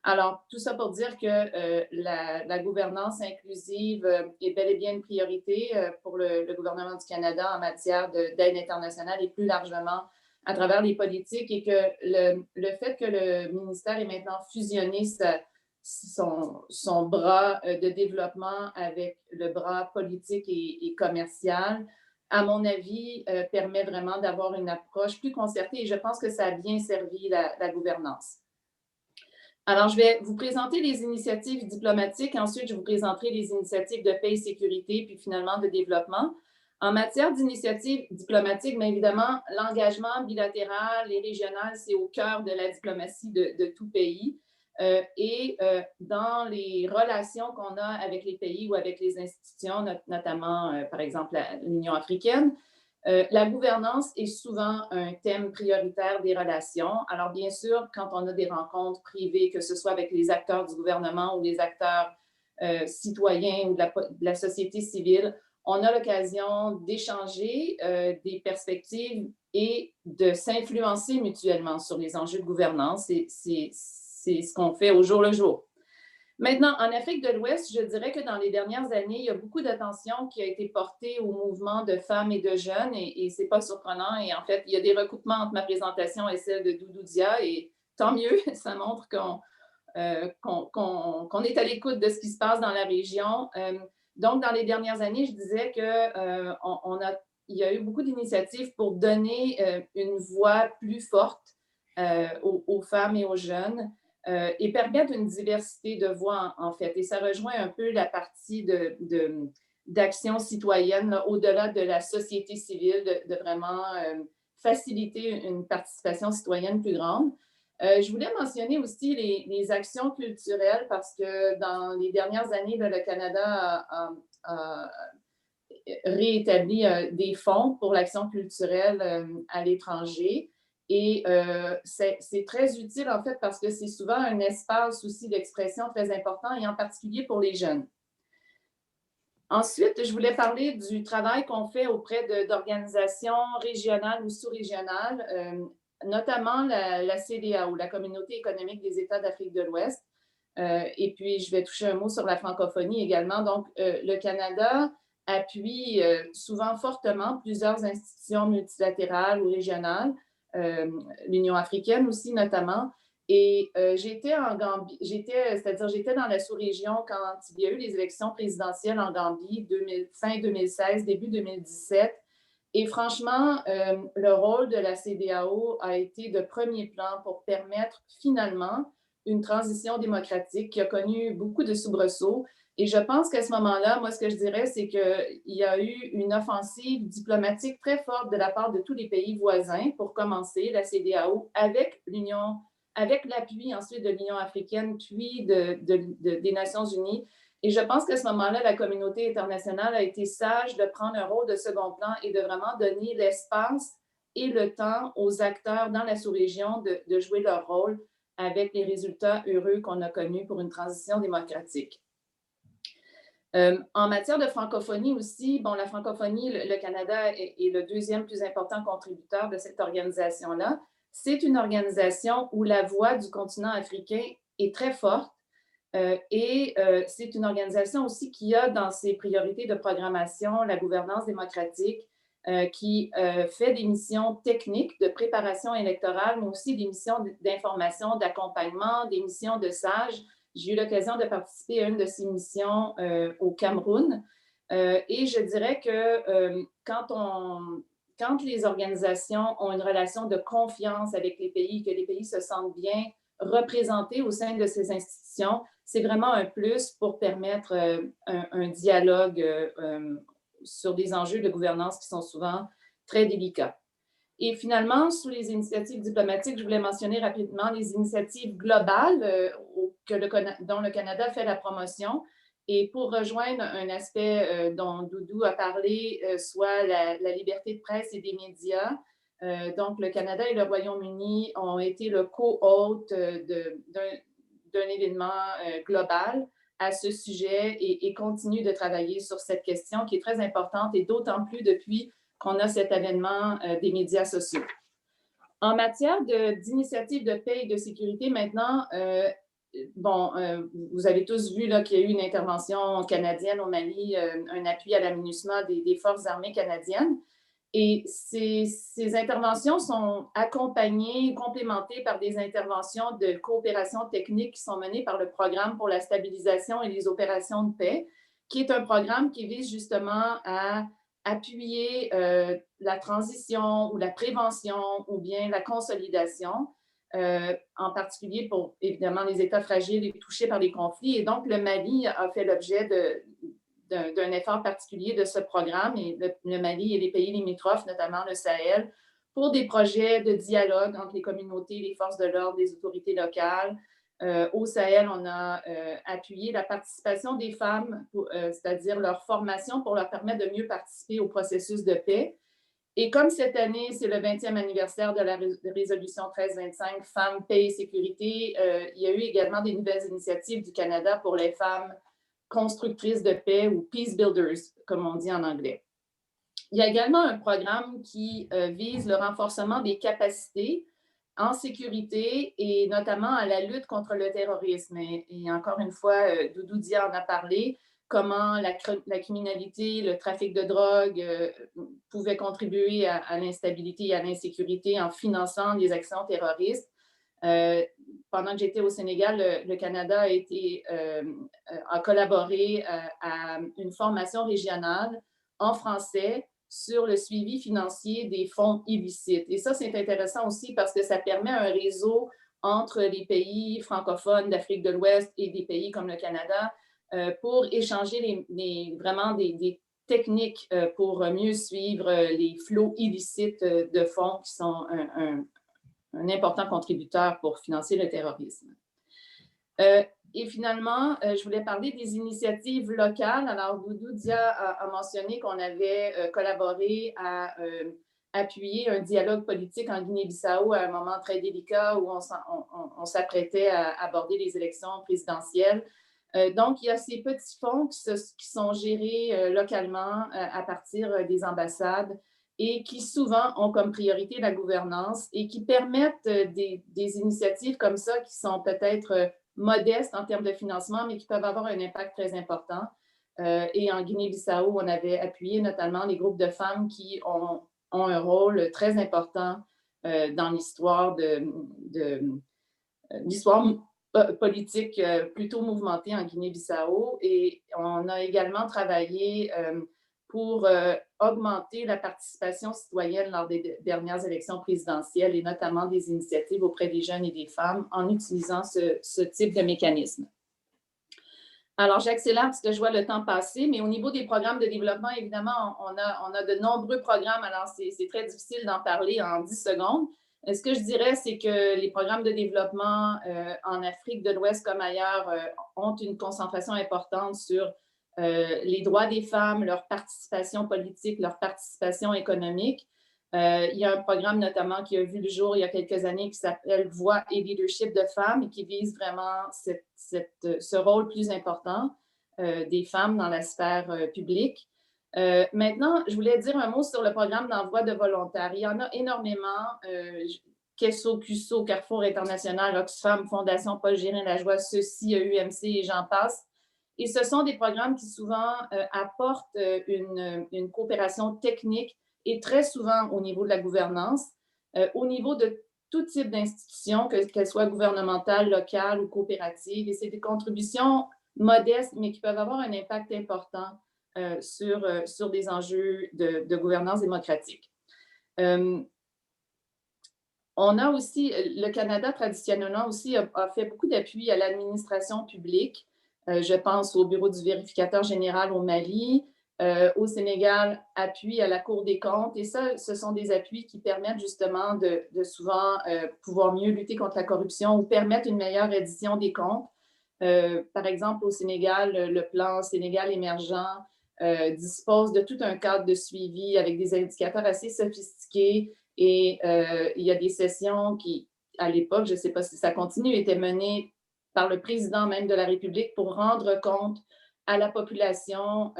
Alors, tout ça pour dire que la gouvernance inclusive est bel et bien une priorité pour le gouvernement du Canada en matière d'aide internationale et plus largement à travers les politiques et que le fait que le ministère ait maintenant fusionné son bras de développement avec le bras politique et commercial, à mon avis, permet vraiment d'avoir une approche plus concertée et je pense que ça a bien servi la gouvernance. Alors, je vais vous présenter les initiatives diplomatiques, ensuite je vous présenterai les initiatives de paix et sécurité, puis finalement de développement. En matière d'initiatives diplomatiques, bien évidemment, l'engagement bilatéral et régional, c'est au cœur de la diplomatie de tout pays. Dans les relations qu'on a avec les pays ou avec les institutions, notamment, par exemple, l'Union africaine, la gouvernance est souvent un thème prioritaire des relations. Alors, bien sûr, quand on a des rencontres privées, que ce soit avec les acteurs du gouvernement ou les acteurs citoyens ou de la société civile, on a l'occasion d'échanger des perspectives et de s'influencer mutuellement sur les enjeux de gouvernance. C'est ce qu'on fait au jour le jour. Maintenant, en Afrique de l'Ouest, je dirais que dans les dernières années, il y a beaucoup d'attention qui a été portée au mouvement de femmes et de jeunes et ce n'est pas surprenant. Et en fait, il y a des recoupements entre ma présentation et celle de Doudou Dia et tant mieux, ça montre qu'on est à l'écoute de ce qui se passe dans la région. Donc, dans les dernières années, je disais qu'il y a eu beaucoup d'initiatives pour donner une voix plus forte aux femmes et aux jeunes et permettre une diversité de voix, en fait. Et ça rejoint un peu la partie d'action citoyenne, là, au-delà de la société civile, de vraiment faciliter une participation citoyenne plus grande. Je voulais mentionner aussi les actions culturelles parce que dans les dernières années, le Canada a réétabli des fonds pour l'action culturelle à l'étranger. Et c'est très utile, en fait, parce que c'est souvent un espace aussi d'expression très important, et en particulier pour les jeunes. Ensuite, je voulais parler du travail qu'on fait auprès d'organisations régionales ou sous-régionales, notamment la CEDEAO, la Communauté économique des États d'Afrique de l'Ouest. Et puis, je vais toucher un mot sur la francophonie également. Donc, le Canada appuie souvent fortement plusieurs institutions multilatérales ou régionales, l'Union africaine aussi notamment. Et j'étais en Gambie, j'étais dans la sous-région quand il y a eu les élections présidentielles en Gambie, fin 2016, début 2017. Et franchement, le rôle de la CEDEAO a été de premier plan pour permettre finalement une transition démocratique qui a connu beaucoup de soubresauts. Et je pense qu'à ce moment-là, moi, ce que je dirais, c'est qu'il y a eu une offensive diplomatique très forte de la part de tous les pays voisins, pour commencer, la CEDEAO, avec l'appui ensuite de l'Union africaine, puis des Nations unies. Et je pense qu'à ce moment-là, la communauté internationale a été sage de prendre un rôle de second plan et de vraiment donner l'espace et le temps aux acteurs dans la sous-région de jouer leur rôle avec les résultats heureux qu'on a connus pour une transition démocratique. En matière de francophonie aussi, bon, la francophonie, le Canada est le deuxième plus important contributeur de cette organisation-là. C'est une organisation où la voix du continent africain est très forte et c'est une organisation aussi qui a dans ses priorités de programmation la gouvernance démocratique, qui fait des missions techniques de préparation électorale, mais aussi des missions d'information, d'accompagnement, des missions de sages. J'ai eu l'occasion de participer à une de ces missions au Cameroun. Et je dirais que quand les organisations ont une relation de confiance avec les pays, que les pays se sentent bien représentés au sein de ces institutions, c'est vraiment un plus pour permettre un dialogue sur des enjeux de gouvernance qui sont souvent très délicats. Et finalement, sous les initiatives diplomatiques, je voulais mentionner rapidement les initiatives globales dont le Canada fait la promotion. Et pour rejoindre un aspect dont Doudou a parlé, soit la liberté de presse et des médias, donc le Canada et le Royaume-Uni ont été le co-hôte d'un événement global à ce sujet et continuent de travailler sur cette question qui est très importante et d'autant plus depuis qu'on a cet avènement des médias sociaux. En matière d'initiatives de paix et de sécurité, maintenant, vous avez tous vu qu'il y a eu une intervention canadienne au Mali, un appui à la MINUSMA des Forces armées canadiennes. Et ces interventions sont accompagnées, complémentées par des interventions de coopération technique qui sont menées par le Programme pour la stabilisation et les opérations de paix, qui est un programme qui vise justement à appuyer la transition ou la prévention ou bien la consolidation, en particulier pour évidemment les États fragiles et touchés par les conflits. Et donc, le Mali a fait l'objet d'un effort particulier de ce programme, et le Mali et les pays limitrophes, notamment le Sahel, pour des projets de dialogue entre les communautés, les forces de l'ordre, les autorités locales. Au Sahel, on a appuyé la participation des femmes, c'est-à-dire leur formation pour leur permettre de mieux participer au processus de paix. Et comme cette année, c'est le 20e anniversaire de la résolution 1325, Femmes, Paix et Sécurité, il y a eu également des nouvelles initiatives du Canada pour les femmes constructrices de paix ou peace builders, comme on dit en anglais. Il y a également un programme qui vise le renforcement des capacités en sécurité et notamment à la lutte contre le terrorisme. Et encore une fois, Doudou Dia en a parlé, comment la criminalité, le trafic de drogue pouvaient contribuer à l'instabilité et à l'insécurité en finançant des actions terroristes. Pendant que j'étais au Sénégal, le Canada a collaboré à une formation régionale en français sur le suivi financier des fonds illicites. Et ça, c'est intéressant aussi parce que ça permet un réseau entre les pays francophones d'Afrique de l'Ouest et des pays comme le Canada pour échanger vraiment des techniques pour mieux suivre les flots illicites de fonds qui sont un important contributeur pour financer le terrorisme. Et finalement, je voulais parler des initiatives locales. Alors, Doudou Dia a mentionné qu'on avait collaboré à appuyer un dialogue politique en Guinée-Bissau à un moment très délicat où on s'apprêtait à aborder les élections présidentielles. Donc, il y a ces petits fonds qui sont gérés localement à partir des ambassades et qui souvent ont comme priorité la gouvernance et qui permettent des initiatives comme ça qui sont peut-être modestes en termes de financement, mais qui peuvent avoir un impact très important. Et en Guinée-Bissau, on avait appuyé notamment les groupes de femmes qui ont un rôle très important dans l'histoire l'histoire politique plutôt mouvementée en Guinée-Bissau. Et on a également travaillé pour augmenter la participation citoyenne lors des dernières élections présidentielles et notamment des initiatives auprès des jeunes et des femmes en utilisant ce type de mécanisme. Alors, j'accélère parce que je vois le temps passer, mais au niveau des programmes de développement, évidemment, on a de nombreux programmes, alors c'est très difficile d'en parler en 10 secondes. Ce que je dirais, c'est que les programmes de développement en Afrique de l'Ouest comme ailleurs ont une concentration importante sur les droits des femmes, leur participation politique, leur participation économique. Il y a un programme notamment qui a vu le jour il y a quelques années qui s'appelle Voix et leadership de femmes et qui vise vraiment ce rôle plus important des femmes dans la sphère publique. Maintenant, je voulais dire un mot sur le programme d'envoi de volontaires. Il y en a énormément. Kesso, CUSO, Carrefour International, Oxfam, Fondation Paul Gérin-Lajoie, Ceci, UMC et j'en passe. Et ce sont des programmes qui souvent apportent une coopération technique et très souvent au niveau de la gouvernance, au niveau de tout type d'institutions, qu'elles soient gouvernementales, locales ou coopératives. Et c'est des contributions modestes, mais qui peuvent avoir un impact important sur des enjeux de gouvernance démocratique. On a aussi, le Canada traditionnellement aussi a fait beaucoup d'appui à l'administration publique. Je pense au Bureau du vérificateur général au Mali, au Sénégal, appui à la Cour des comptes. Et ça, ce sont des appuis qui permettent justement de souvent pouvoir mieux lutter contre la corruption ou permettre une meilleure reddition des comptes. Par exemple, au Sénégal, le plan Sénégal émergent dispose de tout un cadre de suivi avec des indicateurs assez sophistiqués et il y a des sessions qui, à l'époque, je ne sais pas si ça continue, étaient menées par le président même de la République pour rendre compte à la population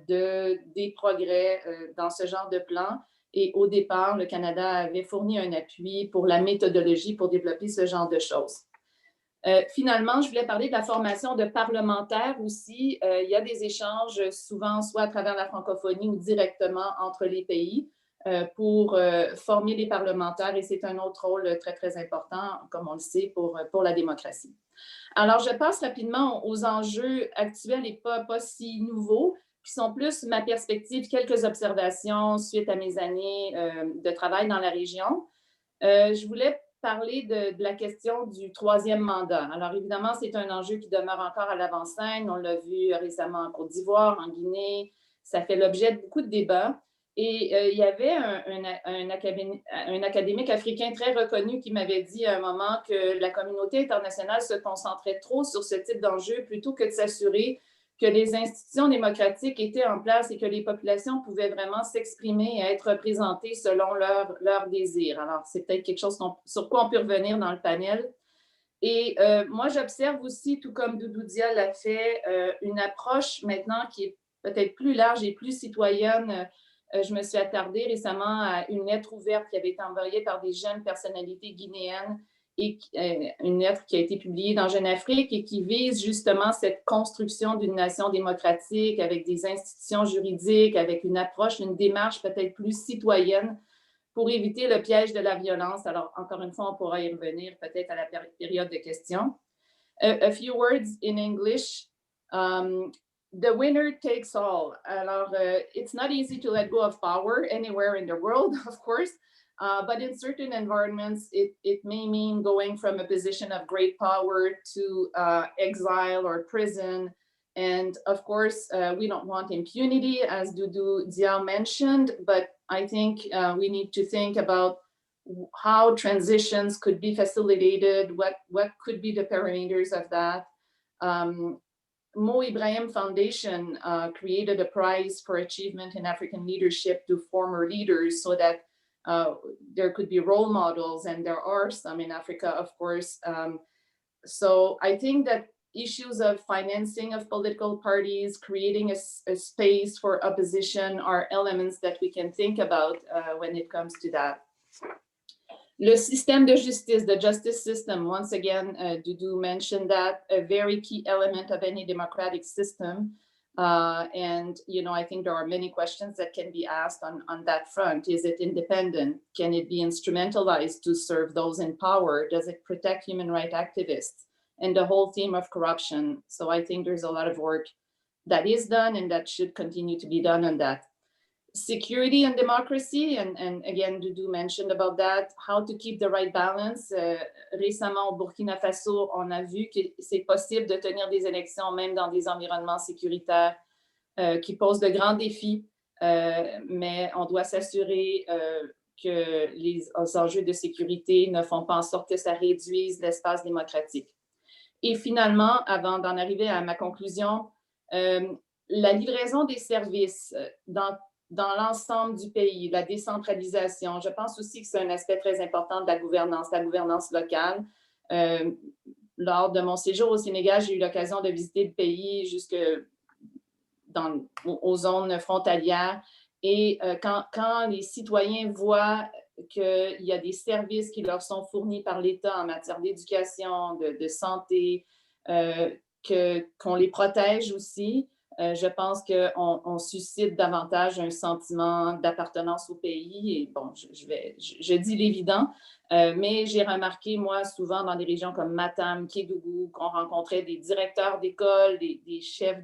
des progrès dans ce genre de plan. Et au départ, le Canada avait fourni un appui pour la méthodologie pour développer ce genre de choses. Finalement, je voulais parler de la formation de parlementaires aussi. Il y a des échanges souvent soit à travers la francophonie ou directement entre les pays. pour former les parlementaires et c'est un autre rôle très, très important, comme on le sait, pour la démocratie. Alors, je passe rapidement aux enjeux actuels et pas si nouveaux, qui sont plus ma perspective, quelques observations suite à mes années de travail dans la région. Je voulais parler de la question du troisième mandat. Alors, évidemment, c'est un enjeu qui demeure encore à l'avant-scène. On l'a vu récemment en Côte d'Ivoire, en Guinée. Ça fait l'objet de beaucoup de débats. Et il y avait un académique africain très reconnu qui m'avait dit à un moment que la communauté internationale se concentrait trop sur ce type d'enjeu plutôt que de s'assurer que les institutions démocratiques étaient en place et que les populations pouvaient vraiment s'exprimer et être représentées selon leurs désirs. Alors, c'est peut-être quelque chose sur quoi on peut revenir dans le panel. Et moi, j'observe aussi, tout comme Doudou Dia l'a fait, une approche maintenant qui est peut-être plus large et plus citoyenne. Je me suis attardée récemment à une lettre ouverte qui avait été envoyée par des jeunes personnalités guinéennes et une lettre qui a été publiée dans Jeune Afrique et qui vise justement cette construction d'une nation démocratique avec des institutions juridiques, avec une approche, une démarche peut-être plus citoyenne pour éviter le piège de la violence. Alors, encore une fois, on pourra y revenir peut-être à la période de questions. A few words in English. The winner takes all. Alors, it's not easy to let go of power anywhere in the world, of course, but in certain environments, it may mean going from a position of great power to exile or prison. And of course, we don't want impunity, as Doudou Dia mentioned, but I think we need to think about how transitions could be facilitated, what could be the parameters of that. Mo Ibrahim Foundation created a prize for achievement in African leadership to former leaders so that there could be role models, and there are some in Africa, of course. So I think that issues of financing of political parties, creating a space for opposition are elements that we can think about when it comes to that. Le système de justice, the justice system, once again, Doudou mentioned that, a very key element of any democratic system. And, you know, I think there are many questions that can be asked on that front. Is it independent? Can it be instrumentalized to serve those in power? Does it protect human rights activists? And the whole theme of corruption. So I think there's a lot of work that is done and that should continue to be done on that. Security and democracy, and again, Doudou mentioned about that, how to keep the right balance. Récemment, au Burkina Faso, on a vu que c'est possible de tenir des élections même dans des environnements sécuritaires qui posent de grands défis, mais on doit s'assurer que les enjeux de sécurité ne font pas en sorte que ça réduise l'espace démocratique. Et finalement, avant d'en arriver à ma conclusion, la livraison des services dans l'ensemble du pays, la décentralisation. Je pense aussi que c'est un aspect très important de la gouvernance locale. Lors de mon séjour au Sénégal, j'ai eu l'occasion de visiter le pays jusque aux zones frontalières. Et quand les citoyens voient qu'il y a des services qui leur sont fournis par l'État en matière d'éducation, de santé, qu'on les protège aussi, je pense qu'on suscite davantage un sentiment d'appartenance au pays. Et bon, je dis l'évident, mais j'ai remarqué, moi, souvent dans des régions comme Matam, Kédougou, qu'on rencontrait des directeurs d'école, des chefs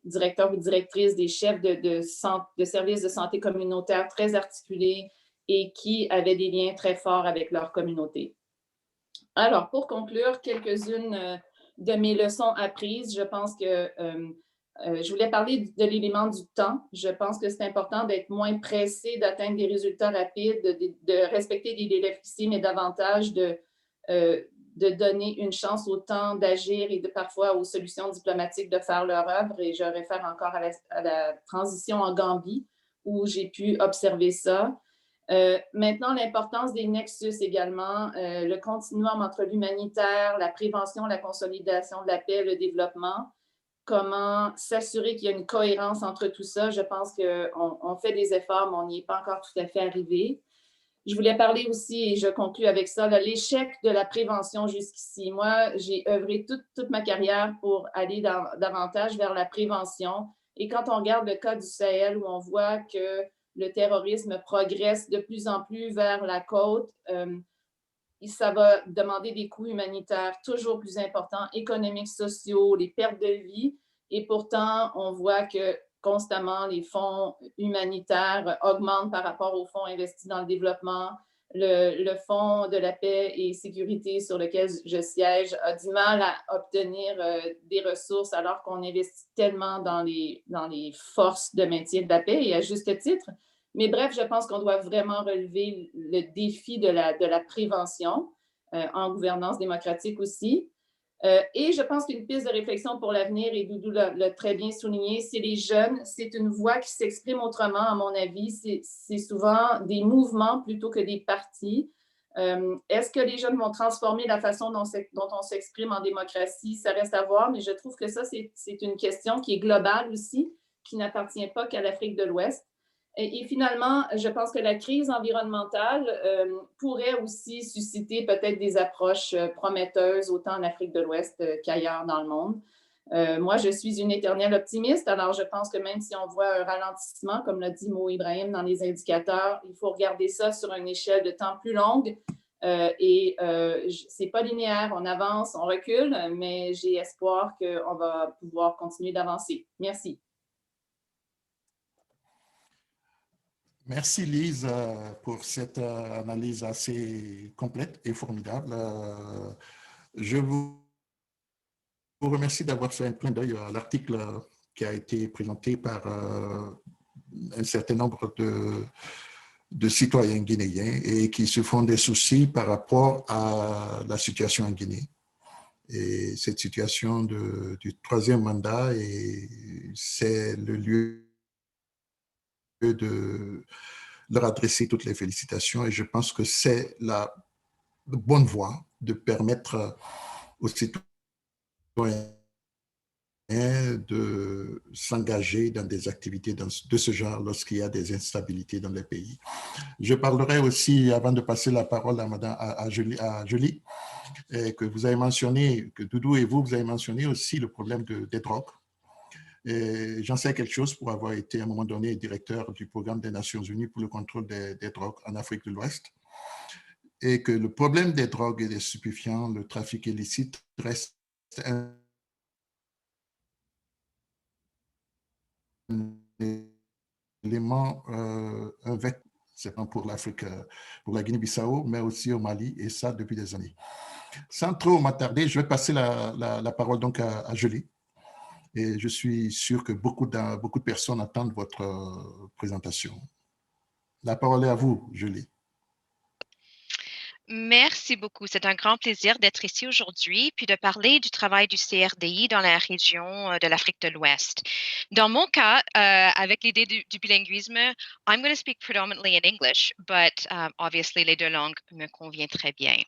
directeurs ou directrices, des chefs de services de santé communautaire très articulés et qui avaient des liens très forts avec leur communauté. Alors, pour conclure, quelques-unes de mes leçons apprises. Je pense que je voulais parler de l'élément du temps. Je pense que c'est important d'être moins pressé, d'atteindre des résultats rapides, de respecter des délais fixés, mais davantage de donner une chance au temps d'agir et parfois aux solutions diplomatiques de faire leur œuvre. Et je réfère encore à la transition en Gambie, où j'ai pu observer ça. Maintenant, l'importance des nexus également, le continuum entre l'humanitaire, la prévention, la consolidation de la paix, le développement. Comment s'assurer qu'il y a une cohérence entre tout ça. Je pense qu'on fait des efforts, mais on n'y est pas encore tout à fait arrivé. Je voulais parler aussi, et je conclus avec ça, l'échec de la prévention jusqu'ici. Moi, j'ai œuvré toute ma carrière pour aller davantage vers la prévention. Et quand on regarde le cas du Sahel, où on voit que le terrorisme progresse de plus en plus vers la côte. Ça va demander des coûts humanitaires toujours plus importants, économiques, sociaux, les pertes de vie. Et pourtant, on voit que constamment, les fonds humanitaires augmentent par rapport aux fonds investis dans le développement. Le Fonds de la paix et sécurité sur lequel je siège a du mal à obtenir des ressources alors qu'on investit tellement dans les forces de maintien de la paix, et à juste titre. Mais bref, je pense qu'on doit vraiment relever le défi de la prévention en gouvernance démocratique aussi. Et je pense qu'une piste de réflexion pour l'avenir, et Doudou l'a très bien souligné, c'est les jeunes. C'est une voix qui s'exprime autrement, à mon avis. C'est souvent des mouvements plutôt que des partis. Est-ce que les jeunes vont transformer la façon dont on s'exprime en démocratie? Ça reste à voir, mais je trouve que ça, c'est une question qui est globale aussi, qui n'appartient pas qu'à l'Afrique de l'Ouest. Et finalement, je pense que la crise environnementale pourrait aussi susciter peut-être des approches prometteuses autant en Afrique de l'Ouest qu'ailleurs dans le monde. Moi, je suis une éternelle optimiste, alors je pense que même si on voit un ralentissement, comme l'a dit Mo Ibrahim dans les indicateurs, il faut regarder ça sur une échelle de temps plus longue. C'est pas linéaire, on avance, on recule, mais j'ai espoir qu'on va pouvoir continuer d'avancer. Merci. Merci Lise pour cette analyse assez complète et formidable. Je vous remercie d'avoir fait un clin d'œil à l'article qui a été présenté par un certain nombre de citoyens guinéens et qui se font des soucis par rapport à la situation en Guinée. Et cette situation du troisième mandat, c'est le lieu de leur adresser toutes les félicitations, et je pense que c'est la bonne voie de permettre aux citoyens de s'engager dans des activités de ce genre lorsqu'il y a des instabilités dans les pays. Je parlerai aussi, avant de passer la parole à Julie, que vous avez mentionné, que Doudou et vous avez mentionné aussi le problème des drogues. J'en sais quelque chose pour avoir été à un moment donné directeur du programme des Nations Unies pour le contrôle des drogues en Afrique de l'Ouest, et que le problème des drogues et des stupéfiants, le trafic illicite, reste un élément, un vecteur, c'est pas pour l'Afrique, pour la Guinée-Bissau, mais aussi au Mali, et ça depuis des années. Sans trop m'attarder, je vais passer la parole donc à Julie. Et je suis sûr que beaucoup de personnes attendent votre présentation. La parole est à vous, Julie. Merci beaucoup. C'est un grand plaisir d'être ici aujourd'hui puis de parler du travail du CRDI dans la région de l'Afrique de l'Ouest. Dans mon cas, avec l'idée du bilinguisme, I'm going to speak predominantly in English, but obviously les deux langues me conviennent très bien.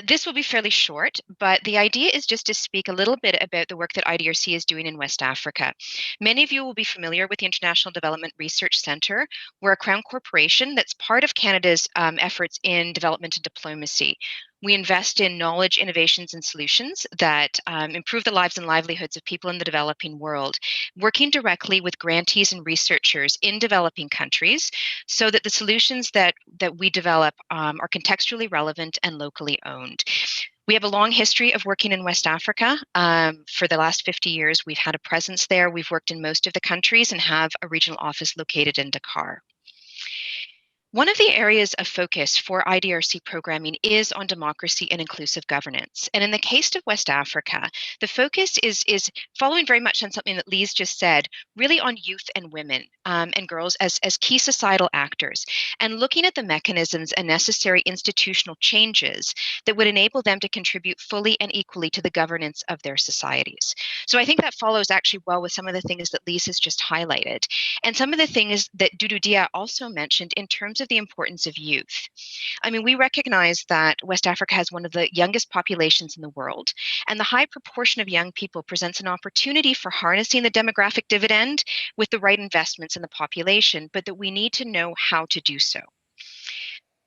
This will be fairly short, but the idea is just to speak a little bit about the work that IDRC is doing in West Africa. Many of you will be familiar with the International Development Research Centre. We're a Crown Corporation that's part of Canada's efforts in development and diplomacy. We invest in knowledge, innovations, and solutions that improve the lives and livelihoods of people in the developing world, working directly with grantees and researchers in developing countries so that the solutions that we develop are contextually relevant and locally owned. We have a long history of working in West Africa. For the last 50 years, we've had a presence there. We've worked in most of the countries and have a regional office located in Dakar. One of the areas of focus for IDRC programming is on democracy and inclusive governance. And in the case of West Africa, the focus is following very much on something that Lise just said, really on youth and women and girls as key societal actors, and looking at the mechanisms and necessary institutional changes that would enable them to contribute fully and equally to the governance of their societies. So I think that follows actually well with some of the things that Lise has just highlighted. And some of the things that Doudou Dia also mentioned in terms of the importance of youth. I mean, we recognize that West Africa has one of the youngest populations in the world, and the high proportion of young people presents an opportunity for harnessing the demographic dividend with the right investments in the population, but that we need to know how to do so.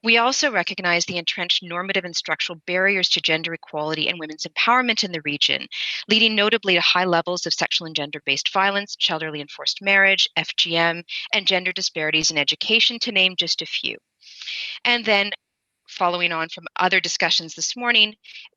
We also recognize the entrenched normative and structural barriers to gender equality and women's empowerment in the region, leading notably to high levels of sexual and gender-based violence, child early and forced marriage, FGM, and gender disparities in education, to name just a few. And then, following on from other discussions this morning,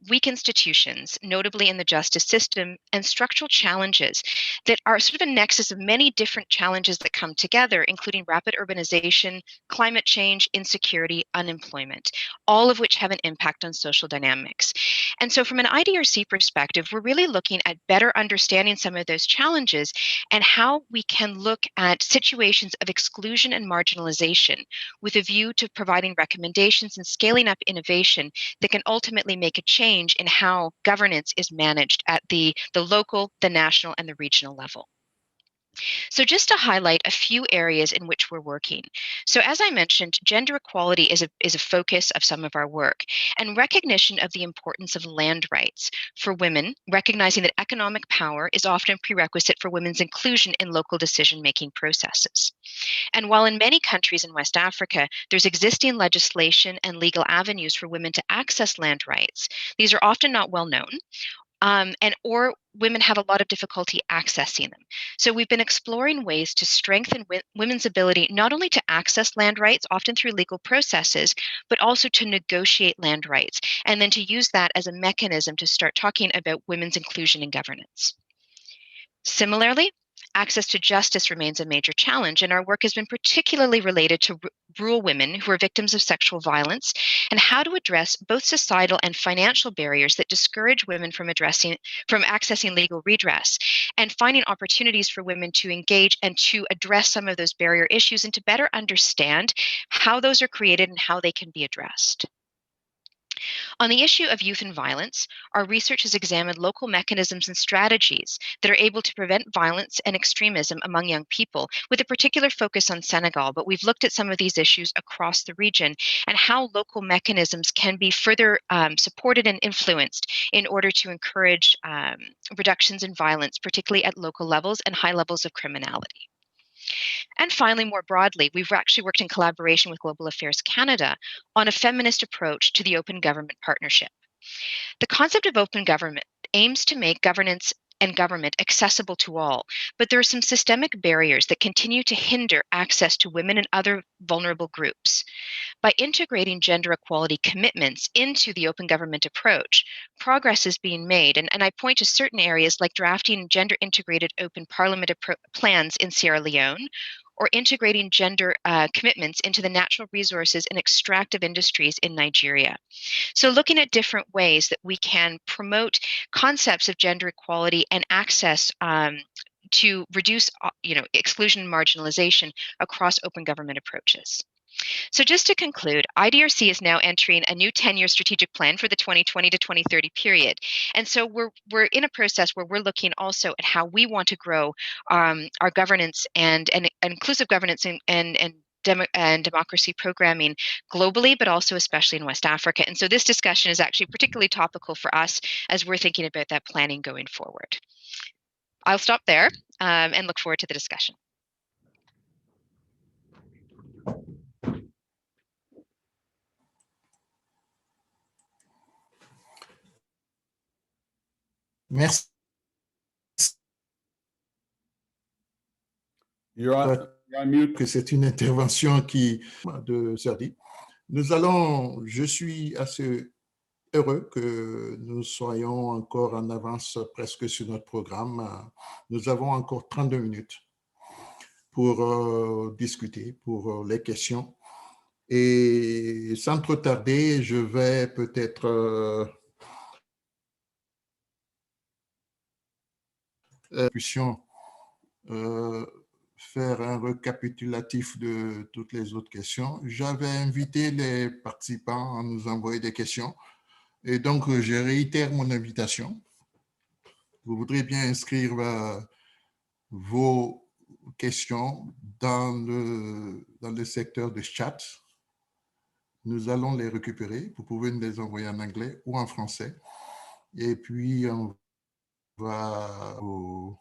weak institutions, notably in the justice system, and structural challenges that are sort of a nexus of many different challenges that come together, including rapid urbanization, climate change, insecurity, unemployment, all of which have an impact on social dynamics. And so from an IDRC perspective, we're really looking at better understanding some of those challenges and how we can look at situations of exclusion and marginalization with a view to providing recommendations and scaling up innovation that can ultimately make a change in how governance is managed at the local, the national, and the regional level. So just to highlight a few areas in which we're working. So as I mentioned, gender equality is a focus of some of our work, and recognition of the importance of land rights for women, recognizing that economic power is often a prerequisite for women's inclusion in local decision-making processes. And while in many countries in West Africa, there's existing legislation and legal avenues for women to access land rights, these are often not well known, or women have a lot of difficulty accessing them. So we've been exploring ways to strengthen women's ability not only to access land rights, often through legal processes, but also to negotiate land rights, and then to use that as a mechanism to start talking about women's inclusion in governance. Similarly, access to justice remains a major challenge, and our work has been particularly related to rural women who are victims of sexual violence and how to address both societal and financial barriers that discourage women from accessing legal redress, and finding opportunities for women to engage and to address some of those barrier issues and to better understand how those are created and how they can be addressed. On the issue of youth and violence, our research has examined local mechanisms and strategies that are able to prevent violence and extremism among young people, with a particular focus on Senegal. But we've looked at some of these issues across the region and how local mechanisms can be further supported and influenced in order to encourage reductions in violence, particularly at local levels and high levels of criminality. And finally, more broadly, we've actually worked in collaboration with Global Affairs Canada on a feminist approach to the Open Government Partnership. The concept of open government aims to make governance and government accessible to all, but there are some systemic barriers that continue to hinder access to women and other vulnerable groups. By integrating gender equality commitments into the open government approach, progress is being made, and I point to certain areas like drafting gender-integrated open parliament plans in Sierra Leone, or integrating gender commitments into the natural resources and extractive industries in Nigeria. So looking at different ways that we can promote concepts of gender equality and access to reduce exclusion and marginalization across open government approaches. So just to conclude, IDRC is now entering a new 10-year strategic plan for the 2020 to 2030 period. And so we're in a process where we're looking also at how we want to grow our governance and inclusive governance and democracy programming globally, but also especially in West Africa. And so this discussion is actually particularly topical for us as we're thinking about that planning going forward. I'll stop there and look forward to the discussion. Merci. You're on mute. Que c'est une intervention de Serdi. Je suis assez heureux que nous soyons encore en avance presque sur notre programme. Nous avons encore 32 minutes pour discuter, pour les questions. Et sans trop tarder, je vais peut-être puissions faire un récapitulatif de toutes les autres questions. J'avais invité les participants à nous envoyer des questions. Et donc, je réitère mon invitation. Vous voudrez bien inscrire vos questions dans le secteur de chat. Nous allons les récupérer. Vous pouvez nous les envoyer en anglais ou en français. Et puis, on va aux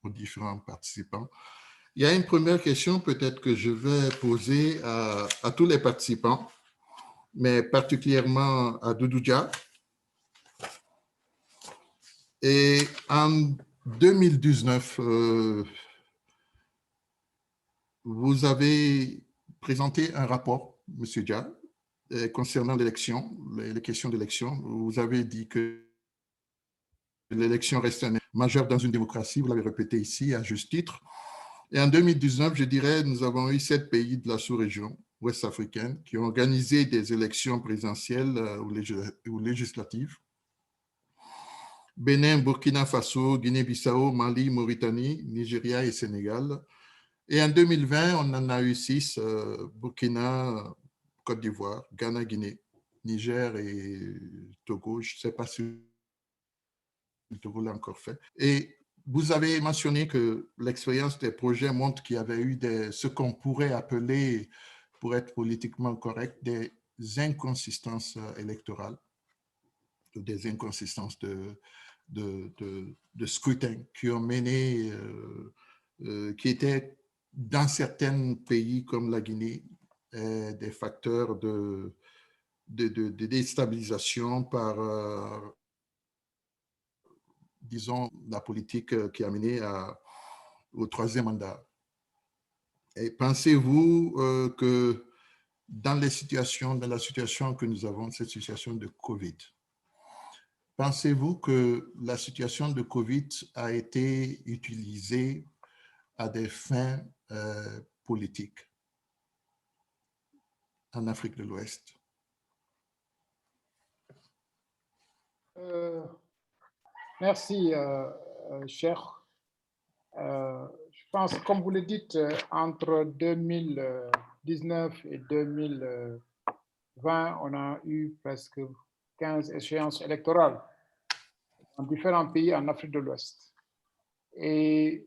différents participants. Il y a une première question peut-être que je vais poser à tous les participants. mais particulièrement à Doudou Dia. Et en 2019, vous avez présenté un rapport, M. Dia, concernant l'élection, les questions d'élection. Vous avez dit que l'élection reste un majeur dans une démocratie, vous l'avez répété ici à juste titre. Et en 2019, je dirais, nous avons eu 7 pays de la sous-région ouest-africaine qui ont organisé des élections présidentielles ou législatives. Bénin, Burkina Faso, Guinée-Bissau, Mali, Mauritanie, Nigeria et Sénégal. Et en 2020, on en a eu 6, Burkina, Côte d'Ivoire, Ghana, Guinée, Niger et Togo. Je ne sais pas si le Togo l'a encore fait. Et vous avez mentionné que l'expérience des projets montre qu'il y avait eu ce qu'on pourrait appeler, pour être politiquement correct, des inconsistances électorales, des inconsistances de scrutin qui ont mené, qui étaient dans certains pays comme la Guinée, des facteurs de déstabilisation par, disons, la politique qui a mené au 3e mandat. Et pensez-vous que dans la situation que nous avons, cette situation de COVID, pensez-vous que la situation de COVID a été utilisée à des fins politiques en Afrique de l'Ouest? Merci, cher. Je pense, comme vous le dites, entre 2019 et 2020, on a eu presque 15 échéances électorales dans différents pays en Afrique de l'Ouest. Et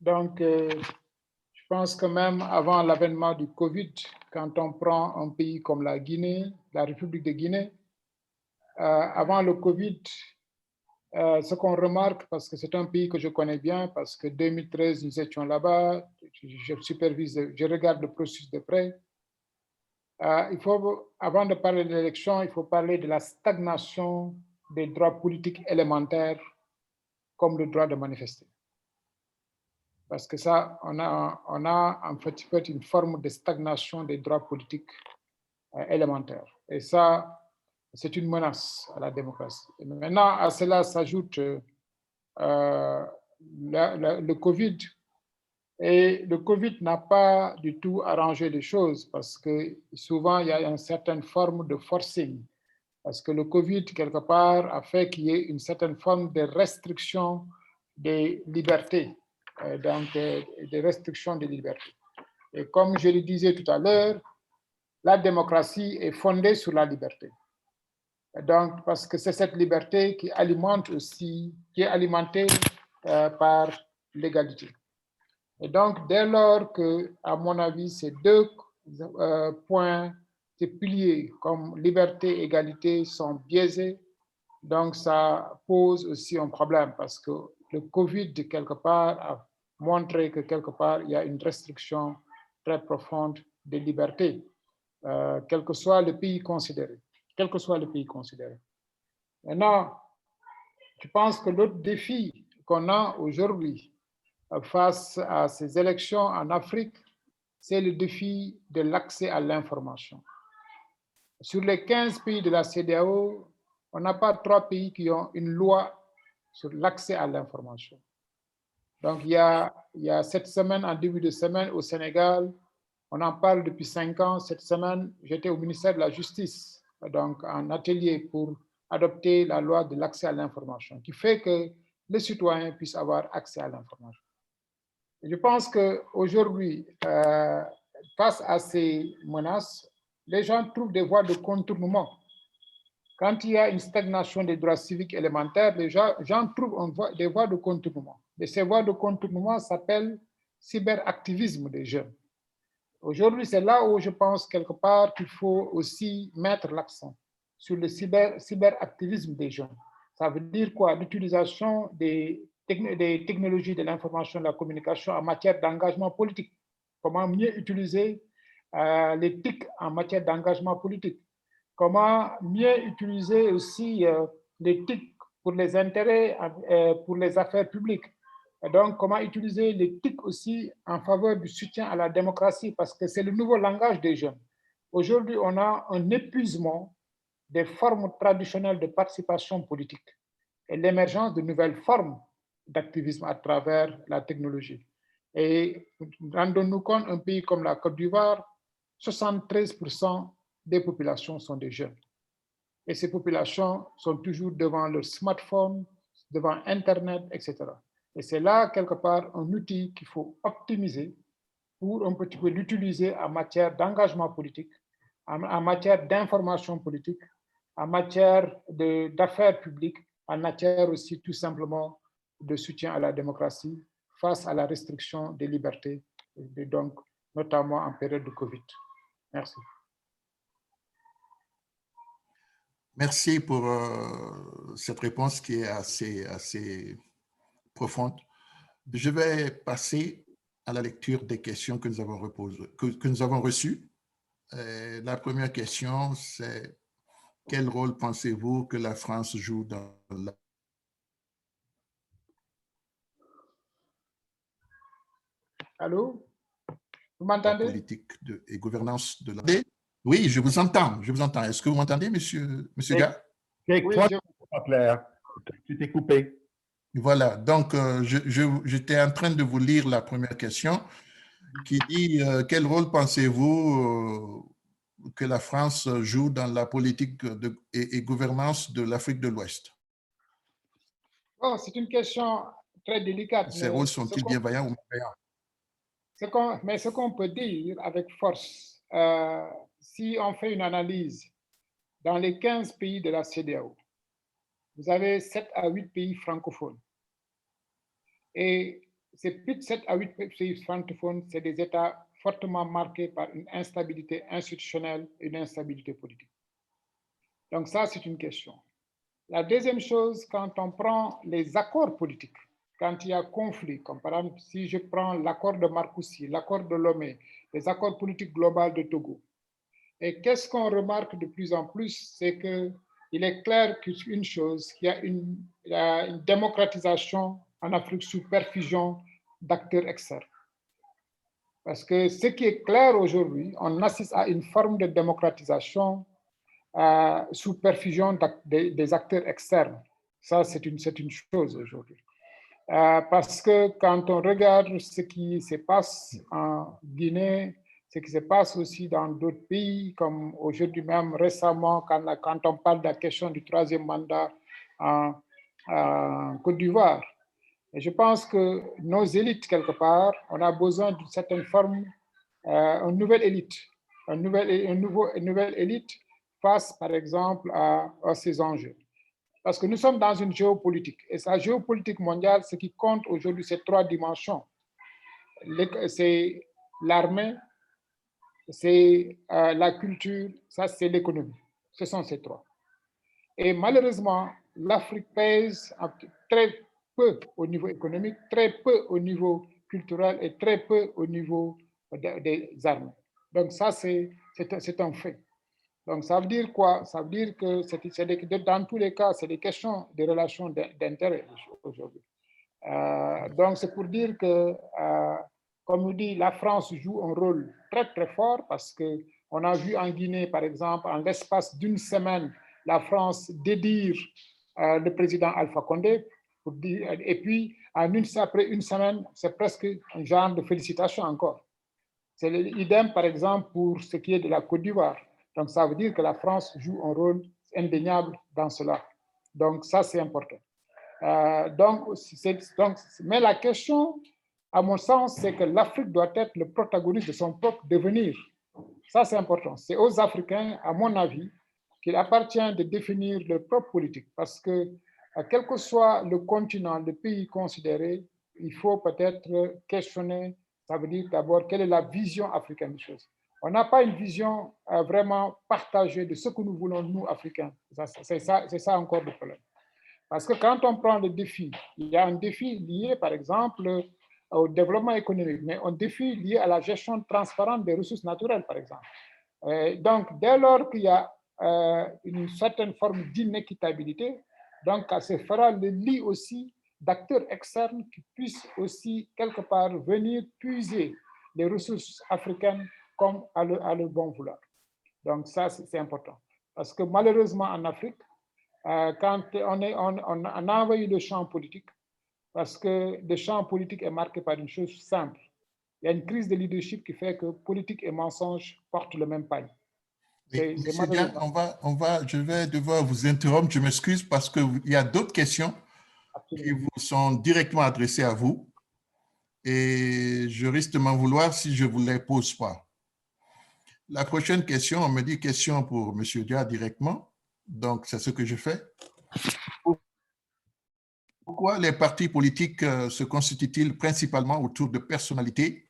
donc, je pense que même avant l'avènement du Covid, quand on prend un pays comme la Guinée, la République de Guinée, avant le Covid, ce qu'on remarque, parce que c'est un pays que je connais bien, parce que 2013, nous étions là-bas, je regarde le processus de près. Avant de parler de l'élection, il faut parler de la stagnation des droits politiques élémentaires, comme le droit de manifester. Parce que ça, on a en fait une forme de stagnation des droits politiques élémentaires. Et ça, c'est une menace à la démocratie. Et maintenant, à cela s'ajoute le Covid. Et le Covid n'a pas du tout arrangé les choses parce que souvent, il y a une certaine forme de forcing. Parce que le Covid, quelque part, a fait qu'il y ait une certaine forme de restriction des libertés. Donc, des restrictions des libertés. Et comme je le disais tout à l'heure, la démocratie est fondée sur la liberté. Donc, parce que c'est cette liberté qui alimente aussi, qui est alimentée par l'égalité. Et donc, dès lors que, à mon avis, ces 2 points, ces piliers comme liberté et égalité sont biaisés, donc ça pose aussi un problème parce que le Covid, quelque part, a montré que quelque part, il y a une restriction très profonde des libertés, quel que soit le pays considéré. Quel que soit le pays considéré. Maintenant, je pense que l'autre défi qu'on a aujourd'hui face à ces élections en Afrique, c'est le défi de l'accès à l'information. Sur les 15 pays de la CEDEAO, on n'a pas 3 pays qui ont une loi sur l'accès à l'information. Donc, il y a cette semaine, en début de semaine, au Sénégal, on en parle depuis 5 ans. Cette semaine, j'étais au ministère de la Justice, donc en atelier pour adopter la loi de l'accès à l'information, qui fait que les citoyens puissent avoir accès à l'information. Je pense qu'aujourd'hui, face à ces menaces, les gens trouvent des voies de contournement. Quand il y a une stagnation des droits civiques élémentaires, les gens trouvent des voies de contournement. Et ces voies de contournement s'appellent cyberactivisme des jeunes. Aujourd'hui, c'est là où je pense quelque part qu'il faut aussi mettre l'accent sur le cyberactivisme des jeunes. Ça veut dire quoi? L'utilisation des technologies de l'information et de la communication en matière d'engagement politique. Comment mieux utiliser les TIC en matière d'engagement politique. comment mieux utiliser aussi les TIC pour les intérêts, pour les affaires publiques. Et donc, comment utiliser les TIC aussi en faveur du soutien à la démocratie, parce que c'est le nouveau langage des jeunes. Aujourd'hui, on a un épuisement des formes traditionnelles de participation politique et l'émergence de nouvelles formes d'activisme à travers la technologie. Et rendons-nous compte, un pays comme la Côte d'Ivoire, 73% des populations sont des jeunes. Et ces populations sont toujours devant leur smartphone, devant Internet, etc. Et c'est là, quelque part, un outil qu'il faut optimiser pour un petit peu l'utiliser en matière d'engagement politique, en matière d'information politique, en matière d'affaires publiques, en matière aussi tout simplement de soutien à la démocratie face à la restriction des libertés, et donc notamment en période de Covid. Merci. Merci pour cette réponse qui est assez profonde. Je vais passer à la lecture des questions que nous avons, que nous avons reçues. La première question, c'est quel rôle pensez-vous que la France joue dans la Allô? Vous m'entendez? Politique et gouvernance de la... Oui, je vous entends. Je vous entends. Est-ce que vous m'entendez, monsieur Gars? Oui, pas clair. Tu t'es coupé. Voilà. Donc, j'étais en train de vous lire la première question qui dit quel rôle pensez-vous que la France joue dans la politique et gouvernance de l'Afrique de l'Ouest? Oh, c'est une question très délicate. Ces rôles sont-ils bienveillants ou malveillants? Mais ce qu'on peut dire avec force, si on fait une analyse dans les 15 pays de la CEDEAO, vous avez 7 à 8 pays francophones. Et ces 7 à 8 pays francophones, c'est des États fortement marqués par une instabilité institutionnelle et une instabilité politique. Donc ça, c'est une question. La deuxième chose, quand on prend les accords politiques, quand il y a conflit, comme par exemple, si je prends l'accord de Marcoussis, l'accord de Lomé, les accords politiques globaux de Togo, et qu'est-ce qu'on remarque de plus en plus, c'est qu'il est clair qu'une chose, qu'il y a une démocratisation en Afrique sous perfusion d'acteurs externes. Parce que ce qui est clair aujourd'hui, on assiste à une forme de démocratisation sous perfusion des acteurs externes. Ça, c'est une chose aujourd'hui. Parce que quand on regarde ce qui se passe en Guinée, ce qui se passe aussi dans d'autres pays, comme aujourd'hui même récemment, quand on parle de la question du troisième mandat en Côte d'Ivoire. Et je pense que nos élites, quelque part, on a besoin d'une certaine forme, une nouvelle élite, une nouvelle élite face, par exemple, à ces enjeux. Parce que nous sommes dans une géopolitique. Et sa géopolitique mondiale, ce qui compte aujourd'hui, c'est 3 dimensions. C'est l'armée, c'est la culture, ça c'est l'économie. Ce sont ces 3. Et malheureusement, l'Afrique pèse très peu au niveau économique, très peu au niveau culturel et très peu au niveau des armées. Donc ça, c'est un fait. Donc, ça veut dire quoi? Ça veut dire que dans tous les cas, c'est des questions de relations d'intérêt aujourd'hui. Donc, c'est pour dire que, comme on dit, la France joue un rôle très, très fort parce qu'on a vu en Guinée, par exemple, en l'espace d'une semaine, la France dédire le président Alpha Condé. Et puis, après une semaine, c'est presque un genre de félicitation encore. C'est l'idem, par exemple, pour ce qui est de la Côte d'Ivoire. Donc, ça veut dire que la France joue un rôle indéniable dans cela. Donc, ça, c'est important. Mais la question, à mon sens, c'est que l'Afrique doit être le protagoniste de son propre devenir. Ça, c'est important. C'est aux Africains, à mon avis, qu'il appartient de définir leur propre politique. Parce que, quel que soit le continent, le pays considéré, il faut peut-être questionner. Ça veut dire d'abord quelle est la vision africaine des choses. On n'a pas une vision vraiment partagée de ce que nous voulons, nous, Africains. C'est ça encore le problème. Parce que quand on prend le défi, il y a un défi lié, par exemple, au développement économique, mais un défi lié à la gestion transparente des ressources naturelles, par exemple. Donc, dès lors qu'il y a une certaine forme d'inéquitabilité. Donc, ça fera le lit aussi d'acteurs externes qui puissent aussi quelque part venir puiser les ressources africaines comme à leur bon vouloir. Donc ça, c'est important. Parce que malheureusement en Afrique, quand on a envahi le champ politique, parce que le champ politique est marqué par une chose simple. Il y a une crise de leadership qui fait que politique et mensonge portent le même pagne. Monsieur Dia, je vais devoir vous interrompre, je m'excuse parce qu'il y a d'autres questions qui vous sont directement adressées à vous et je risque de m'en vouloir si je ne vous les pose pas. La prochaine question, on me dit question pour Monsieur Dia directement, donc c'est ce que je fais. Pourquoi les partis politiques se constituent-ils principalement autour de personnalités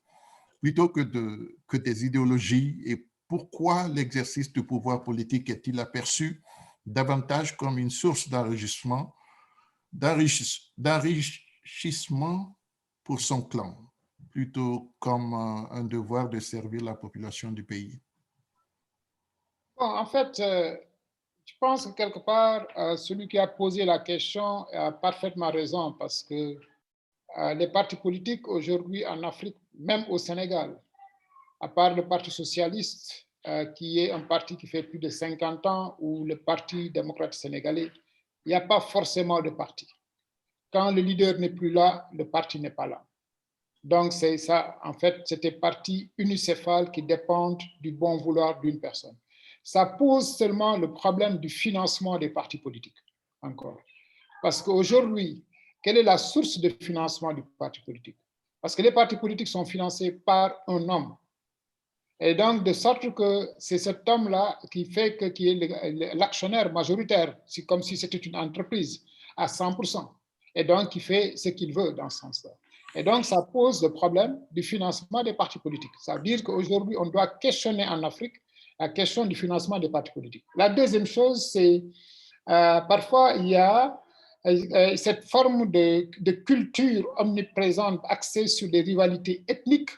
plutôt que des idéologies et pourquoi l'exercice du pouvoir politique est-il aperçu davantage comme une source d'enrichissement pour son clan, plutôt comme un devoir de servir la population du pays? Bon, en fait, je pense que quelque part, celui qui a posé la question a parfaitement raison parce que les partis politiques aujourd'hui en Afrique, même au Sénégal, à part le Parti socialiste, qui est un parti qui fait plus de 50 ans, ou le Parti démocrate sénégalais, il n'y a pas forcément de parti. Quand le leader n'est plus là, le parti n'est pas là. Donc, c'est ça, en fait, c'est des partis unicéphales qui dépendent du bon vouloir d'une personne. Ça pose seulement le problème du financement des partis politiques, encore. Parce qu'aujourd'hui, quelle est la source de financement du parti politique? Parce que les partis politiques sont financés par un homme. Et donc, de sorte que c'est cet homme-là qui fait que, qui est l'actionnaire majoritaire, c'est comme si c'était une entreprise à 100%. Et donc, qui fait ce qu'il veut dans ce sens-là. Et donc, ça pose le problème du financement des partis politiques. Ça veut dire qu'aujourd'hui, on doit questionner en Afrique la question du financement des partis politiques. La deuxième chose, c'est parfois, il y a cette forme de culture omniprésente axée sur des rivalités ethniques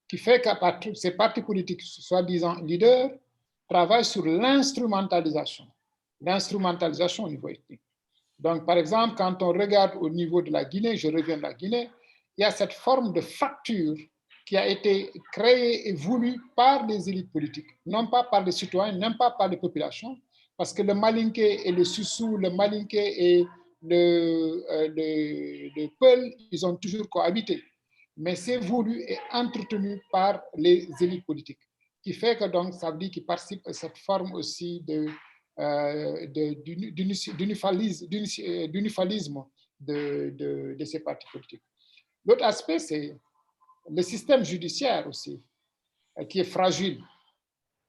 qui fait qu'à partir de ces partis politiques, soi-disant leaders, travaillent sur l'instrumentalisation au niveau ethnique. Donc, par exemple, quand on regarde au niveau de la Guinée, je reviens de la Guinée, il y a cette forme de fracture qui a été créée et voulue par les élites politiques, non pas par les citoyens, non pas par les populations, parce que le Malinké et le Soussou, le Malinké et le Peul, ils ont toujours cohabité. Mais c'est voulu et entretenu par les élites politiques, qui fait que donc ça veut dire qu'ils participent à cette forme aussi d'unifalisme de ces partis politiques. L'autre aspect, c'est le système judiciaire aussi, qui est fragile.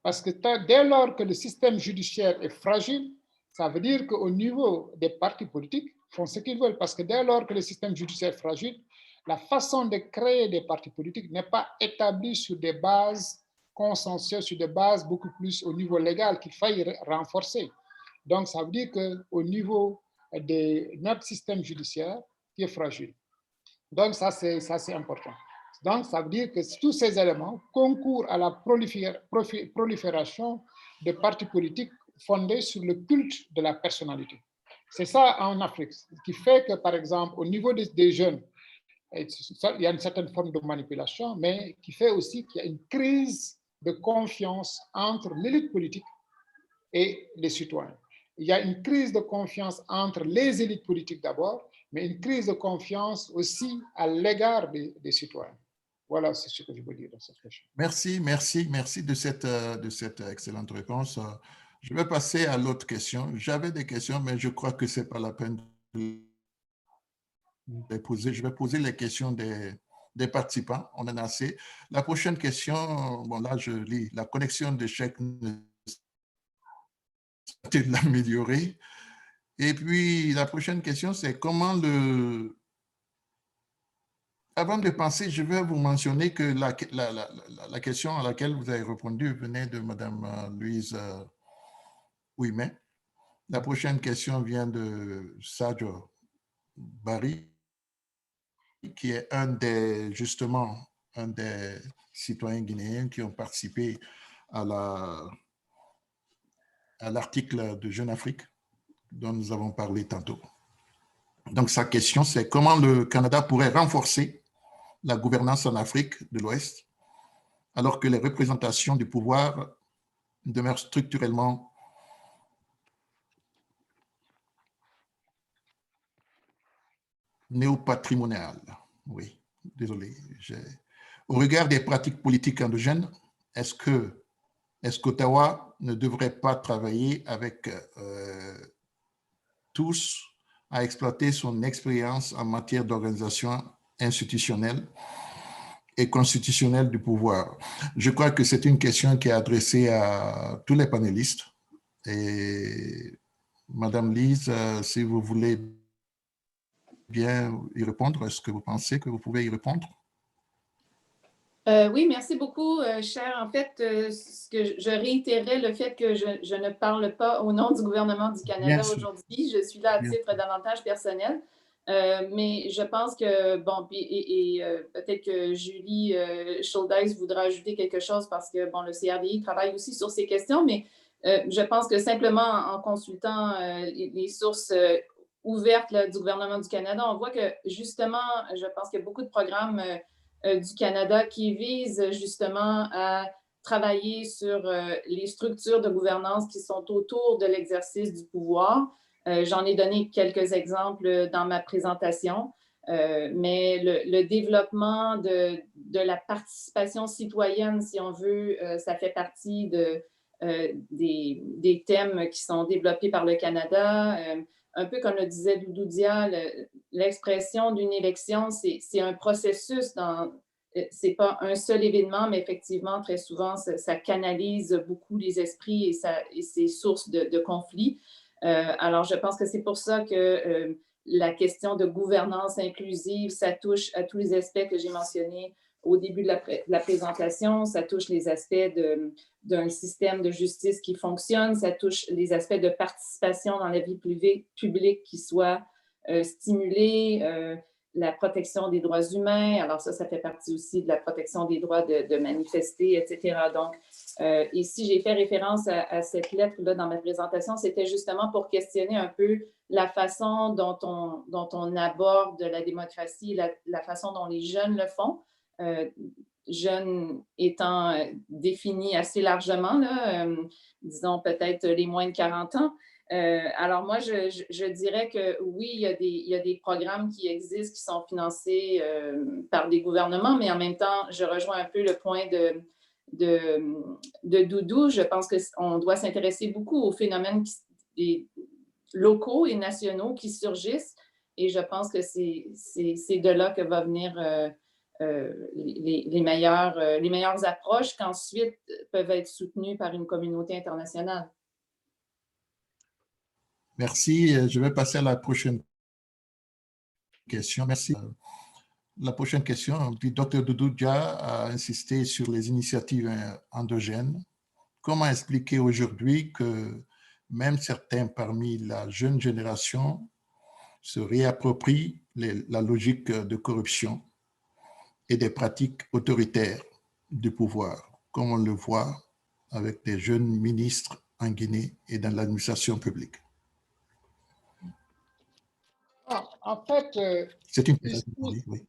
Parce que dès lors que le système judiciaire est fragile, ça veut dire qu'au niveau des partis politiques, ils font ce qu'ils veulent. Parce que dès lors que le système judiciaire est fragile, la façon de créer des partis politiques n'est pas établie sur des bases consensuelles, sur des bases beaucoup plus au niveau légal qu'il faille renforcer. Donc, ça veut dire qu'au niveau de notre système judiciaire, qui est fragile. Donc, ça, c'est important. Donc, ça veut dire que tous ces éléments concourent à la prolifération de partis politiques fondés sur le culte de la personnalité. C'est ça en Afrique, ce qui fait que, par exemple, au niveau des jeunes, il y a une certaine forme de manipulation, mais qui fait aussi qu'il y a une crise de confiance entre l'élite politique et les citoyens. Il y a une crise de confiance entre les élites politiques d'abord, mais une crise de confiance aussi à l'égard des citoyens. Voilà, c'est ce que je veux dire dans cette question. Merci de cette excellente réponse. Je vais passer à l'autre question. J'avais des questions, mais je crois que ce n'est pas la peine de les poser. Je vais poser les questions des participants. On en a assez. La prochaine question, bon là je lis, la connexion de chèque de l'améliorer. Et puis la prochaine question, c'est comment le... Avant de penser, je vais vous mentionner que la question à laquelle vous avez répondu venait de Mme Louise Ouimet. La prochaine question vient de Sadio Barry, qui est justement un des citoyens guinéens qui ont participé à à l'article de Jeune Afrique dont nous avons parlé tantôt. Donc, sa question, c'est comment le Canada pourrait renforcer la gouvernance en Afrique de l'Ouest alors que les représentations du pouvoir demeurent structurellement néopatrimoniales. Oui, désolé. Au regard des pratiques politiques endogènes, est-ce qu'Ottawa ne devrait pas travailler avec tous à exploiter son expérience en matière d'organisation institutionnelle et constitutionnelle du pouvoir? Je crois que c'est une question qui est adressée à tous les panélistes. Et Madame Lise, si vous voulez bien y répondre, est-ce que vous pensez que vous pouvez y répondre? Oui, merci beaucoup, cher. En fait, ce que je réitérais le fait que je ne parle pas au nom du gouvernement du Canada aujourd'hui. Je suis là à titre davantage personnel. Mais je pense que, bon, peut-être que Julie Chaudès voudra ajouter quelque chose parce que, bon, le CRDI travaille aussi sur ces questions, mais je pense que simplement en consultant les sources ouvertes là, du gouvernement du Canada, on voit que, justement, je pense qu'il y a beaucoup de programmes du Canada qui visent justement à travailler sur les structures de gouvernance qui sont autour de l'exercice du pouvoir. J'en ai donné quelques exemples dans ma présentation, mais le développement de la participation citoyenne, si on veut, ça fait partie des thèmes qui sont développés par le Canada. Un peu comme le disait Doudou Dia, l'expression d'une élection, c'est un processus c'est pas un seul événement, mais effectivement, très souvent, ça canalise beaucoup les esprits et c'est source de conflits. Alors, je pense que c'est pour ça que la question de gouvernance inclusive, ça touche à tous les aspects que j'ai mentionnés au début de la présentation. Ça touche les aspects d'un système de justice qui fonctionne. Ça touche les aspects de participation dans la vie publique qui soit stimulée. La protection des droits humains. Alors ça fait partie aussi de la protection des droits de manifester, etc. Donc, ici, j'ai fait référence à cette lettre-là dans ma présentation. C'était justement pour questionner un peu la façon dont on aborde la démocratie, la façon dont les jeunes le font. Jeunes étant définis assez largement, là, disons peut-être les moins de 40 ans. Alors moi, je dirais que oui, il y a des programmes qui existent, qui sont financés par des gouvernements, mais en même temps, je rejoins un peu le point de Doudou. Je pense qu'on doit s'intéresser beaucoup aux phénomènes locaux et nationaux qui surgissent, et je pense que c'est de là que va venir les meilleures approches qui ensuite peuvent être soutenues par une communauté internationale. Merci. Je vais passer à la prochaine question. Merci. La prochaine question, Dr Doudou Dia a insisté sur les initiatives endogènes. Comment expliquer aujourd'hui que même certains parmi la jeune génération se réapproprient la logique de corruption et des pratiques autoritaires du pouvoir, comme on le voit avec des jeunes ministres en Guinée et dans l'administration publique? En fait, c'est une ici, oui.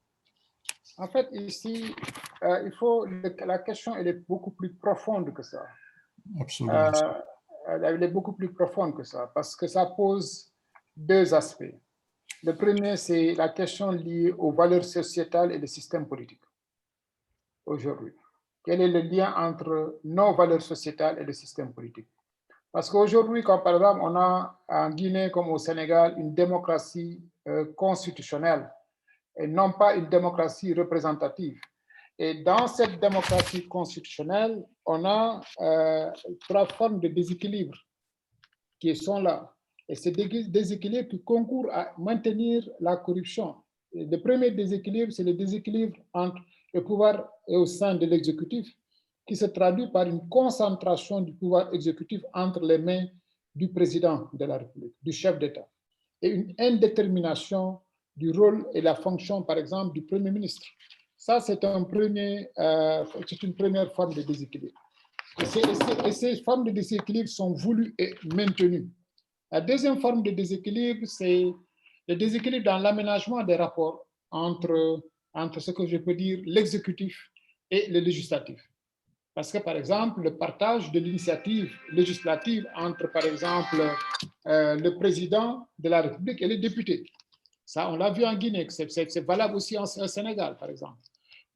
En fait, ici, la question elle est beaucoup plus profonde que ça. Absolument. Elle est beaucoup plus profonde que ça, parce que ça pose deux aspects. Le premier, c'est la question liée aux valeurs sociétales et le système politique aujourd'hui. Quel est le lien entre nos valeurs sociétales et le système politique? Parce qu'aujourd'hui, comme par exemple, on a en Guinée comme au Sénégal une démocratie constitutionnelle et non pas une démocratie représentative. Et dans cette démocratie constitutionnelle, on a trois formes de déséquilibre qui sont là. Et ces déséquilibres qui concourent à maintenir la corruption. Et le premier déséquilibre, c'est le déséquilibre entre le pouvoir et au sein de l'exécutif, qui se traduit par une concentration du pouvoir exécutif entre les mains du président de la République, du chef d'État, et une indétermination du rôle et la fonction, par exemple, du Premier ministre. Ça, c'est une première forme de déséquilibre. Et ces formes de déséquilibre sont voulues et maintenues. La deuxième forme de déséquilibre, c'est le déséquilibre dans l'aménagement des rapports entre ce que je peux dire l'exécutif et le législatif. Parce que, par exemple, le partage de l'initiative législative entre, par exemple, le président de la République et les députés. Ça, on l'a vu en Guinée, c'est valable aussi au Sénégal, par exemple.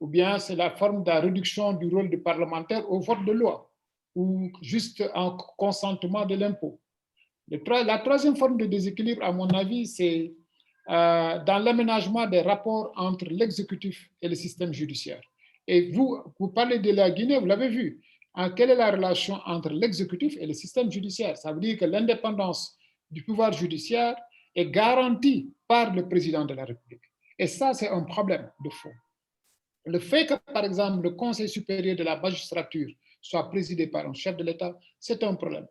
Ou bien c'est la forme de la réduction du rôle du parlementaire au vote de loi, ou juste en consentement de l'impôt. La troisième forme de déséquilibre, à mon avis, c'est dans l'aménagement des rapports entre l'exécutif et le système judiciaire. Et vous parlez de la Guinée, vous l'avez vu. Quelle est la relation entre l'exécutif et le système judiciaire? Ça veut dire que l'indépendance du pouvoir judiciaire est garantie par le président de la République. Et ça, c'est un problème de fond. Le fait que, par exemple, le Conseil supérieur de la magistrature soit présidé par un chef de l'État, c'est un problème.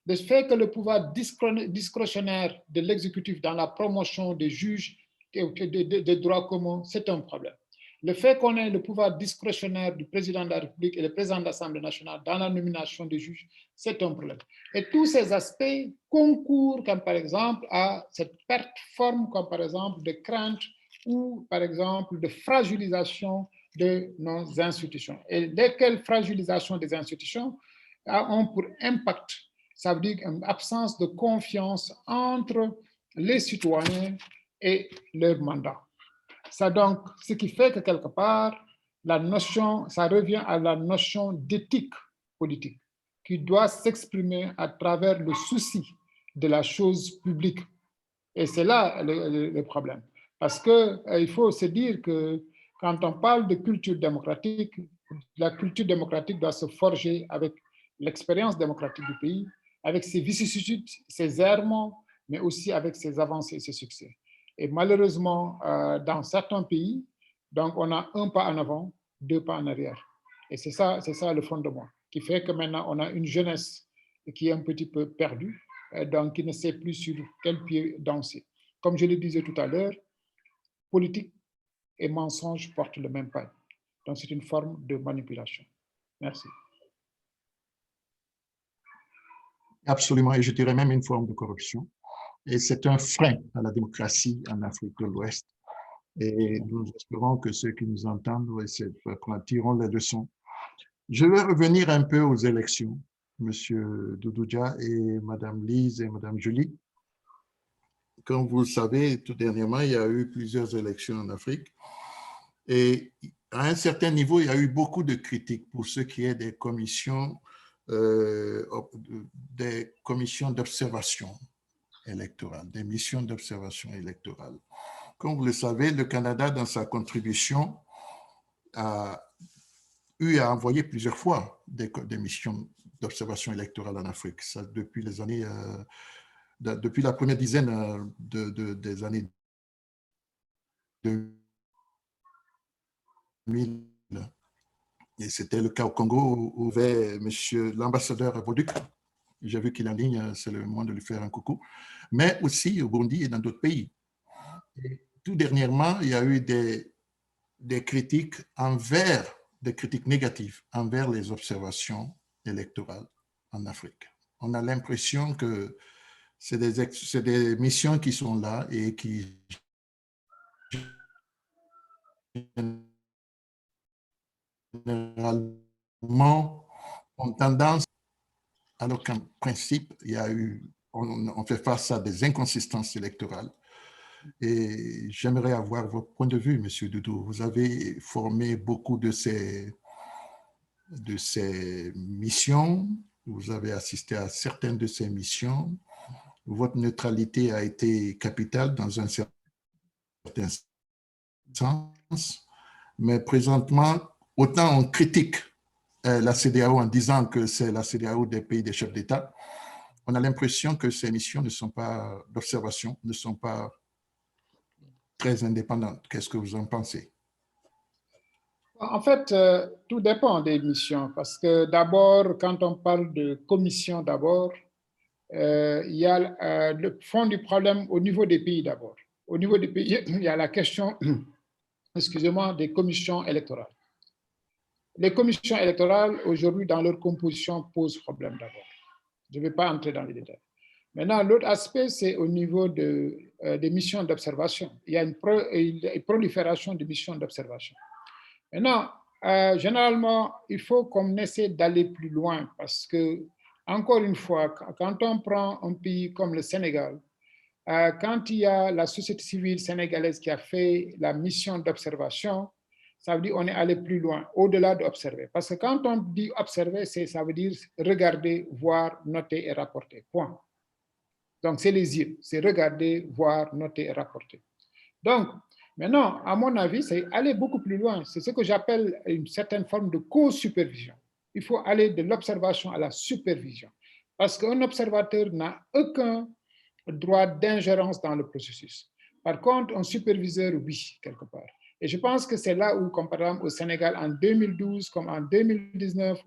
Le fait que le pouvoir discrétionnaire de l'exécutif dans la promotion des juges des droits communs, c'est un problème. Le fait qu'on ait le pouvoir discrétionnaire du président de la République et le président de l'Assemblée nationale dans la nomination des juges, c'est un problème. Et tous ces aspects concourent, comme par exemple, à cette perte forme, comme par exemple de crainte ou par exemple de fragilisation de nos institutions. Et lesquelles fragilisation des institutions ont pour impact, ça veut dire une absence de confiance entre les citoyens et leur mandat. Ça donc, ce qui fait que quelque part, ça revient à la notion d'éthique politique qui doit s'exprimer à travers le souci de la chose publique. Et c'est là le problème. Parce qu'il faut se dire que quand on parle de culture démocratique, la culture démocratique doit se forger avec l'expérience démocratique du pays, avec ses vicissitudes, ses errements, mais aussi avec ses avancées et ses succès. Et malheureusement, dans certains pays, donc on a un pas en avant, deux pas en arrière. Et c'est ça le fondement, qui fait que maintenant on a une jeunesse qui est un petit peu perdue, donc qui ne sait plus sur quel pied danser. Comme je le disais tout à l'heure, politique et mensonge portent le même pain. Donc c'est une forme de manipulation. Merci. Absolument, et je dirais même une forme de corruption. Et c'est un frein à la démocratie en Afrique de l'Ouest. Et nous espérons que ceux qui nous entendent tireront les leçons. Je vais revenir un peu aux élections, Monsieur Doudou Dia et Madame Lise et Madame Julie. Comme vous le savez, tout dernièrement, il y a eu plusieurs élections en Afrique. Et à un certain niveau, il y a eu beaucoup de critiques pour ce qui est des commissions d'observation électorale, des missions d'observation électorale. Comme vous le savez, le Canada, dans sa contribution, a eu à envoyer plusieurs fois des missions d'observation électorale en Afrique. Ça, depuis les années, depuis la première dizaine des années 2000. Et c'était le cas au Congo où avait l'ambassadeur Boduc. J'ai vu qu'il est en ligne, c'est le moment de lui faire un coucou. Mais aussi au Burundi et dans d'autres pays. Et tout dernièrement, il y a eu des critiques des critiques négatives envers les observations électorales en Afrique. On a l'impression que c'est des missions qui sont là et qui généralement ont tendance, alors qu'en principe, on fait face à des inconsistances électorales. Et j'aimerais avoir votre point de vue, M. Doudou. Vous avez formé beaucoup de ces missions, vous avez assisté à certaines de ces missions. Votre neutralité a été capitale dans un certain sens, mais présentement, autant on critique la CEDEAO en disant que c'est la CEDEAO des pays des chefs d'État, on a l'impression que ces missions d'observation ne sont pas très indépendantes. Qu'est-ce que vous en pensez? En fait, tout dépend des missions, parce que d'abord, quand on parle de commission d'abord, il y a le fond du problème au niveau des pays d'abord. Au niveau des pays, il y a la question, excusez-moi, des commissions électorales. les commissions électorales, aujourd'hui, dans leur composition, posent problème d'abord. Je ne vais pas entrer dans les détails. Maintenant, l'autre aspect, c'est au niveau des missions d'observation. Il y a une prolifération de missions d'observation. Maintenant, généralement, il faut qu'on essaie d'aller plus loin parce que, encore une fois, quand on prend un pays comme le Sénégal, quand il y a la société civile sénégalaise qui a fait la mission d'observation, ça veut dire qu'on est allé plus loin, au-delà d'observer. Parce que quand on dit observer, ça veut dire regarder, voir, noter et rapporter. Point. Donc, c'est les yeux, c'est regarder, voir, noter et rapporter. Donc, maintenant, à mon avis, c'est aller beaucoup plus loin. C'est ce que j'appelle une certaine forme de co-supervision. Il faut aller de l'observation à la supervision. Parce qu'un observateur n'a aucun droit d'ingérence dans le processus. Par contre, un superviseur, oui, quelque part. Et je pense que c'est là où, comme par exemple au Sénégal en 2012, comme en 2019,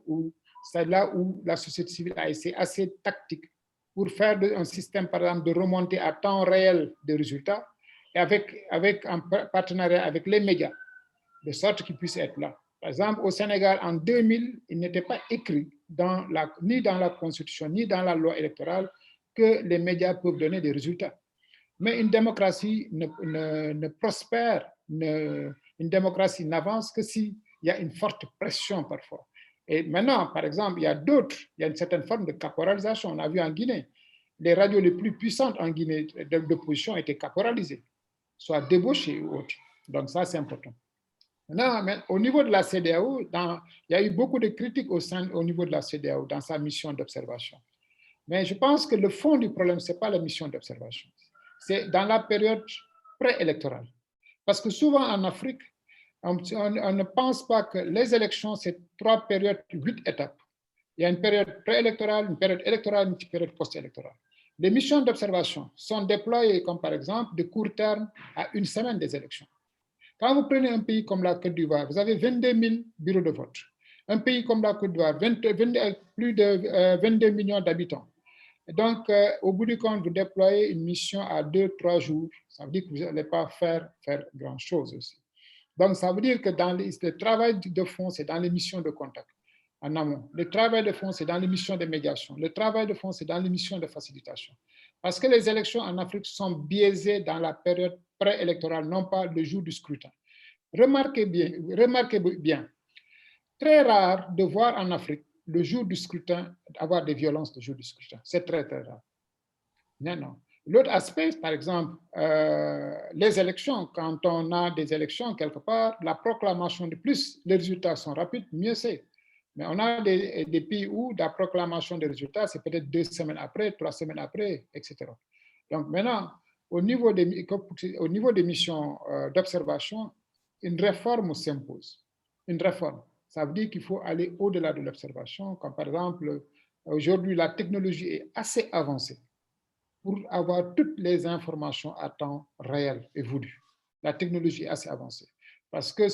c'est là où la société civile a été assez tactique pour faire un système, par exemple, de remontée à temps réel des résultats, et avec un partenariat avec les médias, de sorte qu'ils puissent être là. Par exemple, au Sénégal, en 2000, il n'était pas écrit ni dans la Constitution, ni dans la loi électorale que les médias peuvent donner des résultats. Mais une démocratie ne prospère, une démocratie n'avance que s'il y a une forte pression parfois. Et maintenant, par exemple, il y a une certaine forme de caporalisation. On a vu en Guinée, les radios les plus puissantes en Guinée d'opposition étaient caporalisées, soit débauchées ou autres. Donc ça, c'est important. Maintenant, mais au niveau de la CEDEAO, il y a eu beaucoup de critiques au niveau de la CEDEAO dans sa mission d'observation. Mais je pense que le fond du problème, ce n'est pas la mission d'observation. C'est dans la période préélectorale. Parce que souvent en Afrique, on ne pense pas que les élections, c'est 3 périodes, 8 étapes. Il y a une période préélectorale, une période électorale, une période post-électorale. Les missions d'observation sont déployées comme par exemple de court terme à une semaine des élections. Quand vous prenez un pays comme la Côte d'Ivoire, vous avez 22 000 bureaux de vote. Un pays comme la Côte d'Ivoire, plus de 22 millions d'habitants. Donc, au bout du compte, vous déployez une mission à 2-3 jours. Ça veut dire que vous n'allez pas faire grand-chose aussi. Donc, ça veut dire que le travail de fond, c'est dans les missions de contact en amont. Le travail de fond, c'est dans les missions de médiation. Le travail de fond, c'est dans les missions de facilitation. Parce que les élections en Afrique sont biaisées dans la période préélectorale, non pas le jour du scrutin. Remarquez bien, très rare de voir en Afrique le jour du scrutin, avoir des violences le jour du scrutin. C'est très, très rare. Non. L'autre aspect, par exemple, les élections, quand on a des élections quelque part, la proclamation de plus, les résultats sont rapides, mieux c'est. Mais on a des pays où la proclamation des résultats, c'est peut-être 2 semaines après, 3 semaines après, etc. Donc maintenant, au niveau des missions d'observation, une réforme s'impose. Une réforme. Ça veut dire qu'il faut aller au-delà de l'observation, comme par exemple, aujourd'hui, la technologie est assez avancée pour avoir toutes les informations à temps réel et voulu. La technologie est assez avancée. Parce que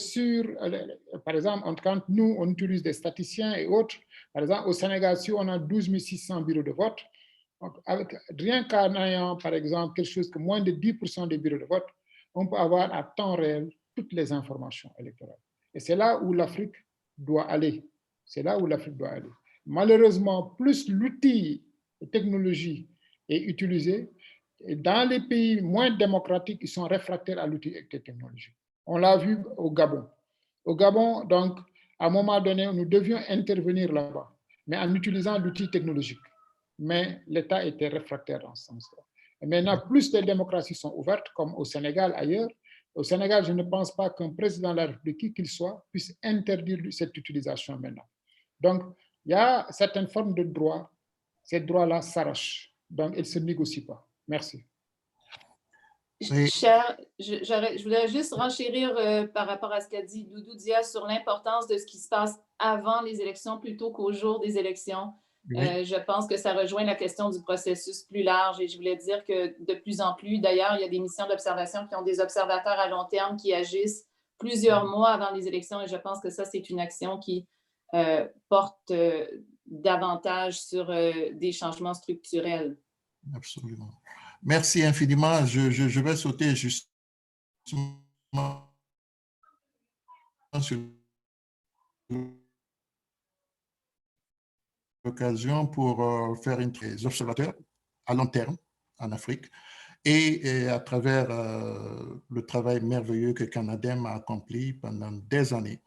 par exemple, quand nous, on utilise des statisticiens et autres, par exemple, au Sénégal, si on a 12 600 bureaux de vote, rien qu'en ayant, par exemple, quelque chose que moins de 10% des bureaux de vote, on peut avoir à temps réel toutes les informations électorales. Et c'est là où l'Afrique doit aller. C'est là où l'Afrique doit aller. Malheureusement, plus l'outil de technologie est utilisé, et dans les pays moins démocratiques, ils sont réfractaires à l'outil de technologie. On l'a vu au Gabon. Au Gabon, donc, à un moment donné, nous devions intervenir là-bas, mais en utilisant l'outil technologique. Mais l'État était réfractaire dans ce sens-là. Et maintenant, plus les démocraties sont ouvertes, comme au Sénégal, ailleurs, au Sénégal, je ne pense pas qu'un président de la République, qui qu'il soit, puisse interdire cette utilisation maintenant. Donc, il y a certaines formes de droits. Ces droits-là s'arrachent. Donc, ils ne se négocient pas. Merci. Cher, je voudrais juste renchérir par rapport à ce qu'a dit Doudou Dia sur l'importance de ce qui se passe avant les élections plutôt qu'au jour des élections. Oui. Je pense que ça rejoint la question du processus plus large et je voulais dire que de plus en plus, d'ailleurs, il y a des missions d'observation qui ont des observateurs à long terme qui agissent plusieurs mois avant les élections et je pense que ça, c'est une action qui porte davantage sur des changements structurels. Absolument. Merci infiniment. Je vais sauter justement sur l'occasion pour faire des observateurs à long terme en Afrique et à travers le travail merveilleux que Canadem a accompli pendant des années.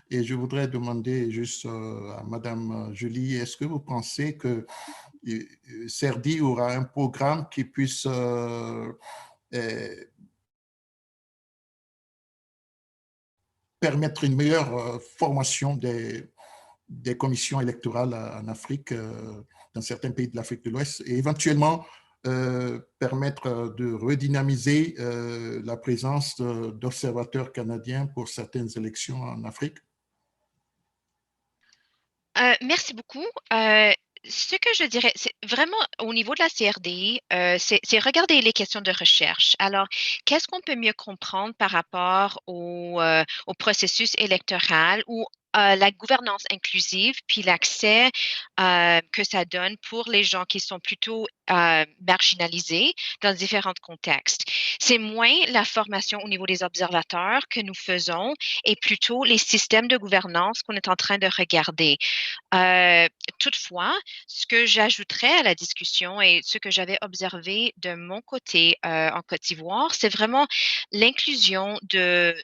Et je voudrais demander juste à Madame Julie, est-ce que vous pensez que CERDI aura un programme qui puisse permettre une meilleure formation des commissions électorales en Afrique, dans certains pays de l'Afrique de l'Ouest, et éventuellement permettre de redynamiser la présence d'observateurs canadiens pour certaines élections en Afrique? Merci beaucoup. Ce que je dirais, c'est vraiment au niveau de la CRDI, c'est regarder les questions de recherche. Alors, qu'est-ce qu'on peut mieux comprendre par rapport au processus électoral ou la gouvernance inclusive, puis l'accès que ça donne pour les gens qui sont plutôt marginalisés dans différents contextes. C'est moins la formation au niveau des observateurs que nous faisons et plutôt les systèmes de gouvernance qu'on est en train de regarder. Toutefois, ce que j'ajouterais à la discussion et ce que j'avais observé de mon côté en Côte d'Ivoire, c'est vraiment l'inclusion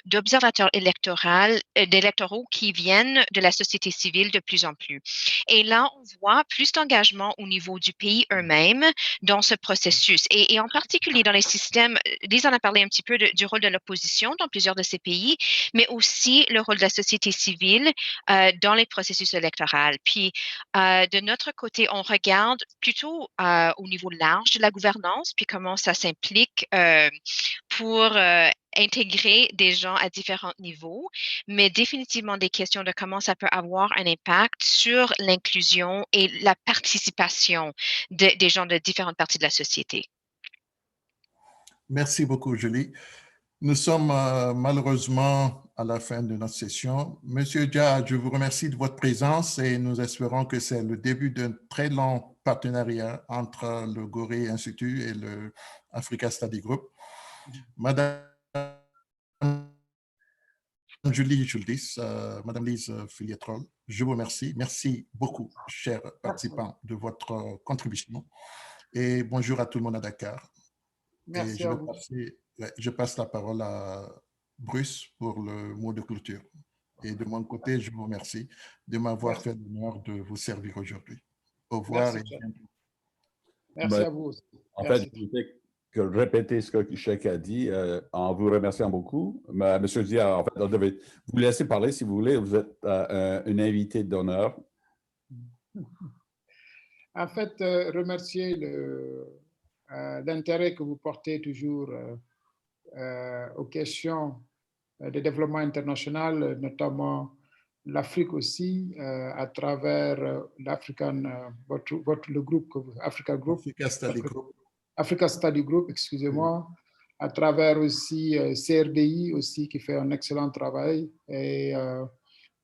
d'observateurs d'électoraux qui viennent de la société civile de plus en plus. Et là, on voit plus d'engagement au niveau du pays eux-mêmes dans ce processus. Et en particulier dans les systèmes, Lise en a parlé un petit peu du rôle de l'opposition dans plusieurs de ces pays, mais aussi le rôle de la société civile dans les processus électoraux. Puis, de notre côté, on regarde plutôt au niveau large de la gouvernance, puis comment ça s'implique pour intégrer des gens à différents niveaux, mais définitivement des questions de comment ça peut avoir un impact sur l'inclusion et la participation des gens de différentes parties de la société. Merci beaucoup, Julie. Nous sommes malheureusement à la fin de notre session. Monsieur Dia, je vous remercie de votre présence et nous espérons que c'est le début d'un très long partenariat entre le Gorée Institute et le Africa Study Group. Madame Julie Juldis, Madame Lise Filietrol, je vous remercie. Merci beaucoup, chers participants, de votre contribution. Et bonjour à tout le monde à Dakar. Merci Et à vous. je passe la parole à Bruce pour le mot de clôture. Et de mon côté, je vous remercie de m'avoir fait l'honneur de vous servir aujourd'hui. Au revoir. Merci, Et merci à vous aussi. En Merci. fait, je ne fais que répéter ce que Cheikh a dit en vous remerciant beaucoup. Monsieur Dia, en fait, on devait vous laisser parler si vous voulez. Vous êtes une invitée d'honneur. En fait, remercier l'intérêt que vous portez toujours aux questions de développement international, notamment l'Afrique aussi, à travers le groupe, Africa Group, Africa Study Group. Africa Study Group, excusez-moi, à travers aussi CRDI aussi qui fait un excellent travail. Et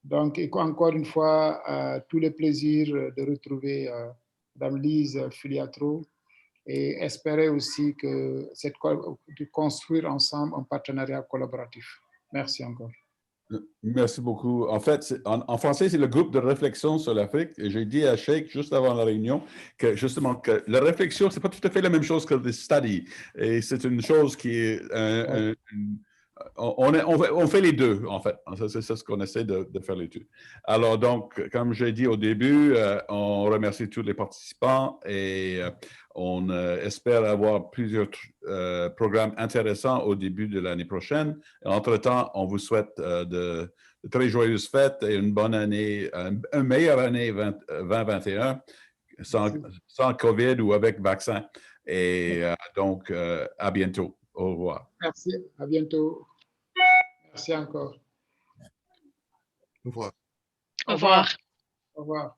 donc, encore une fois, tous les plaisirs de retrouver Mme Lise Filiatro et espérer aussi que de construire ensemble un partenariat collaboratif. Merci encore. Merci beaucoup. En fait, en français, c'est le groupe de réflexion sur l'Afrique. Et j'ai dit à Cheikh, juste avant la réunion, que justement, que la réflexion, c'est pas tout à fait la même chose que le study. Et c'est une chose qui est... on fait les deux, en fait. C'est ce qu'on essaie de faire les deux. Alors, donc, comme j'ai dit au début, on remercie tous les participants et on espère avoir plusieurs programmes intéressants au début de l'année prochaine. Entre-temps, on vous souhaite de très joyeuses fêtes et une bonne année, une meilleure année 2021 sans COVID ou avec vaccin. Et donc, à bientôt. Au revoir. Merci, à bientôt. Merci encore. Au revoir. Au revoir. Au revoir.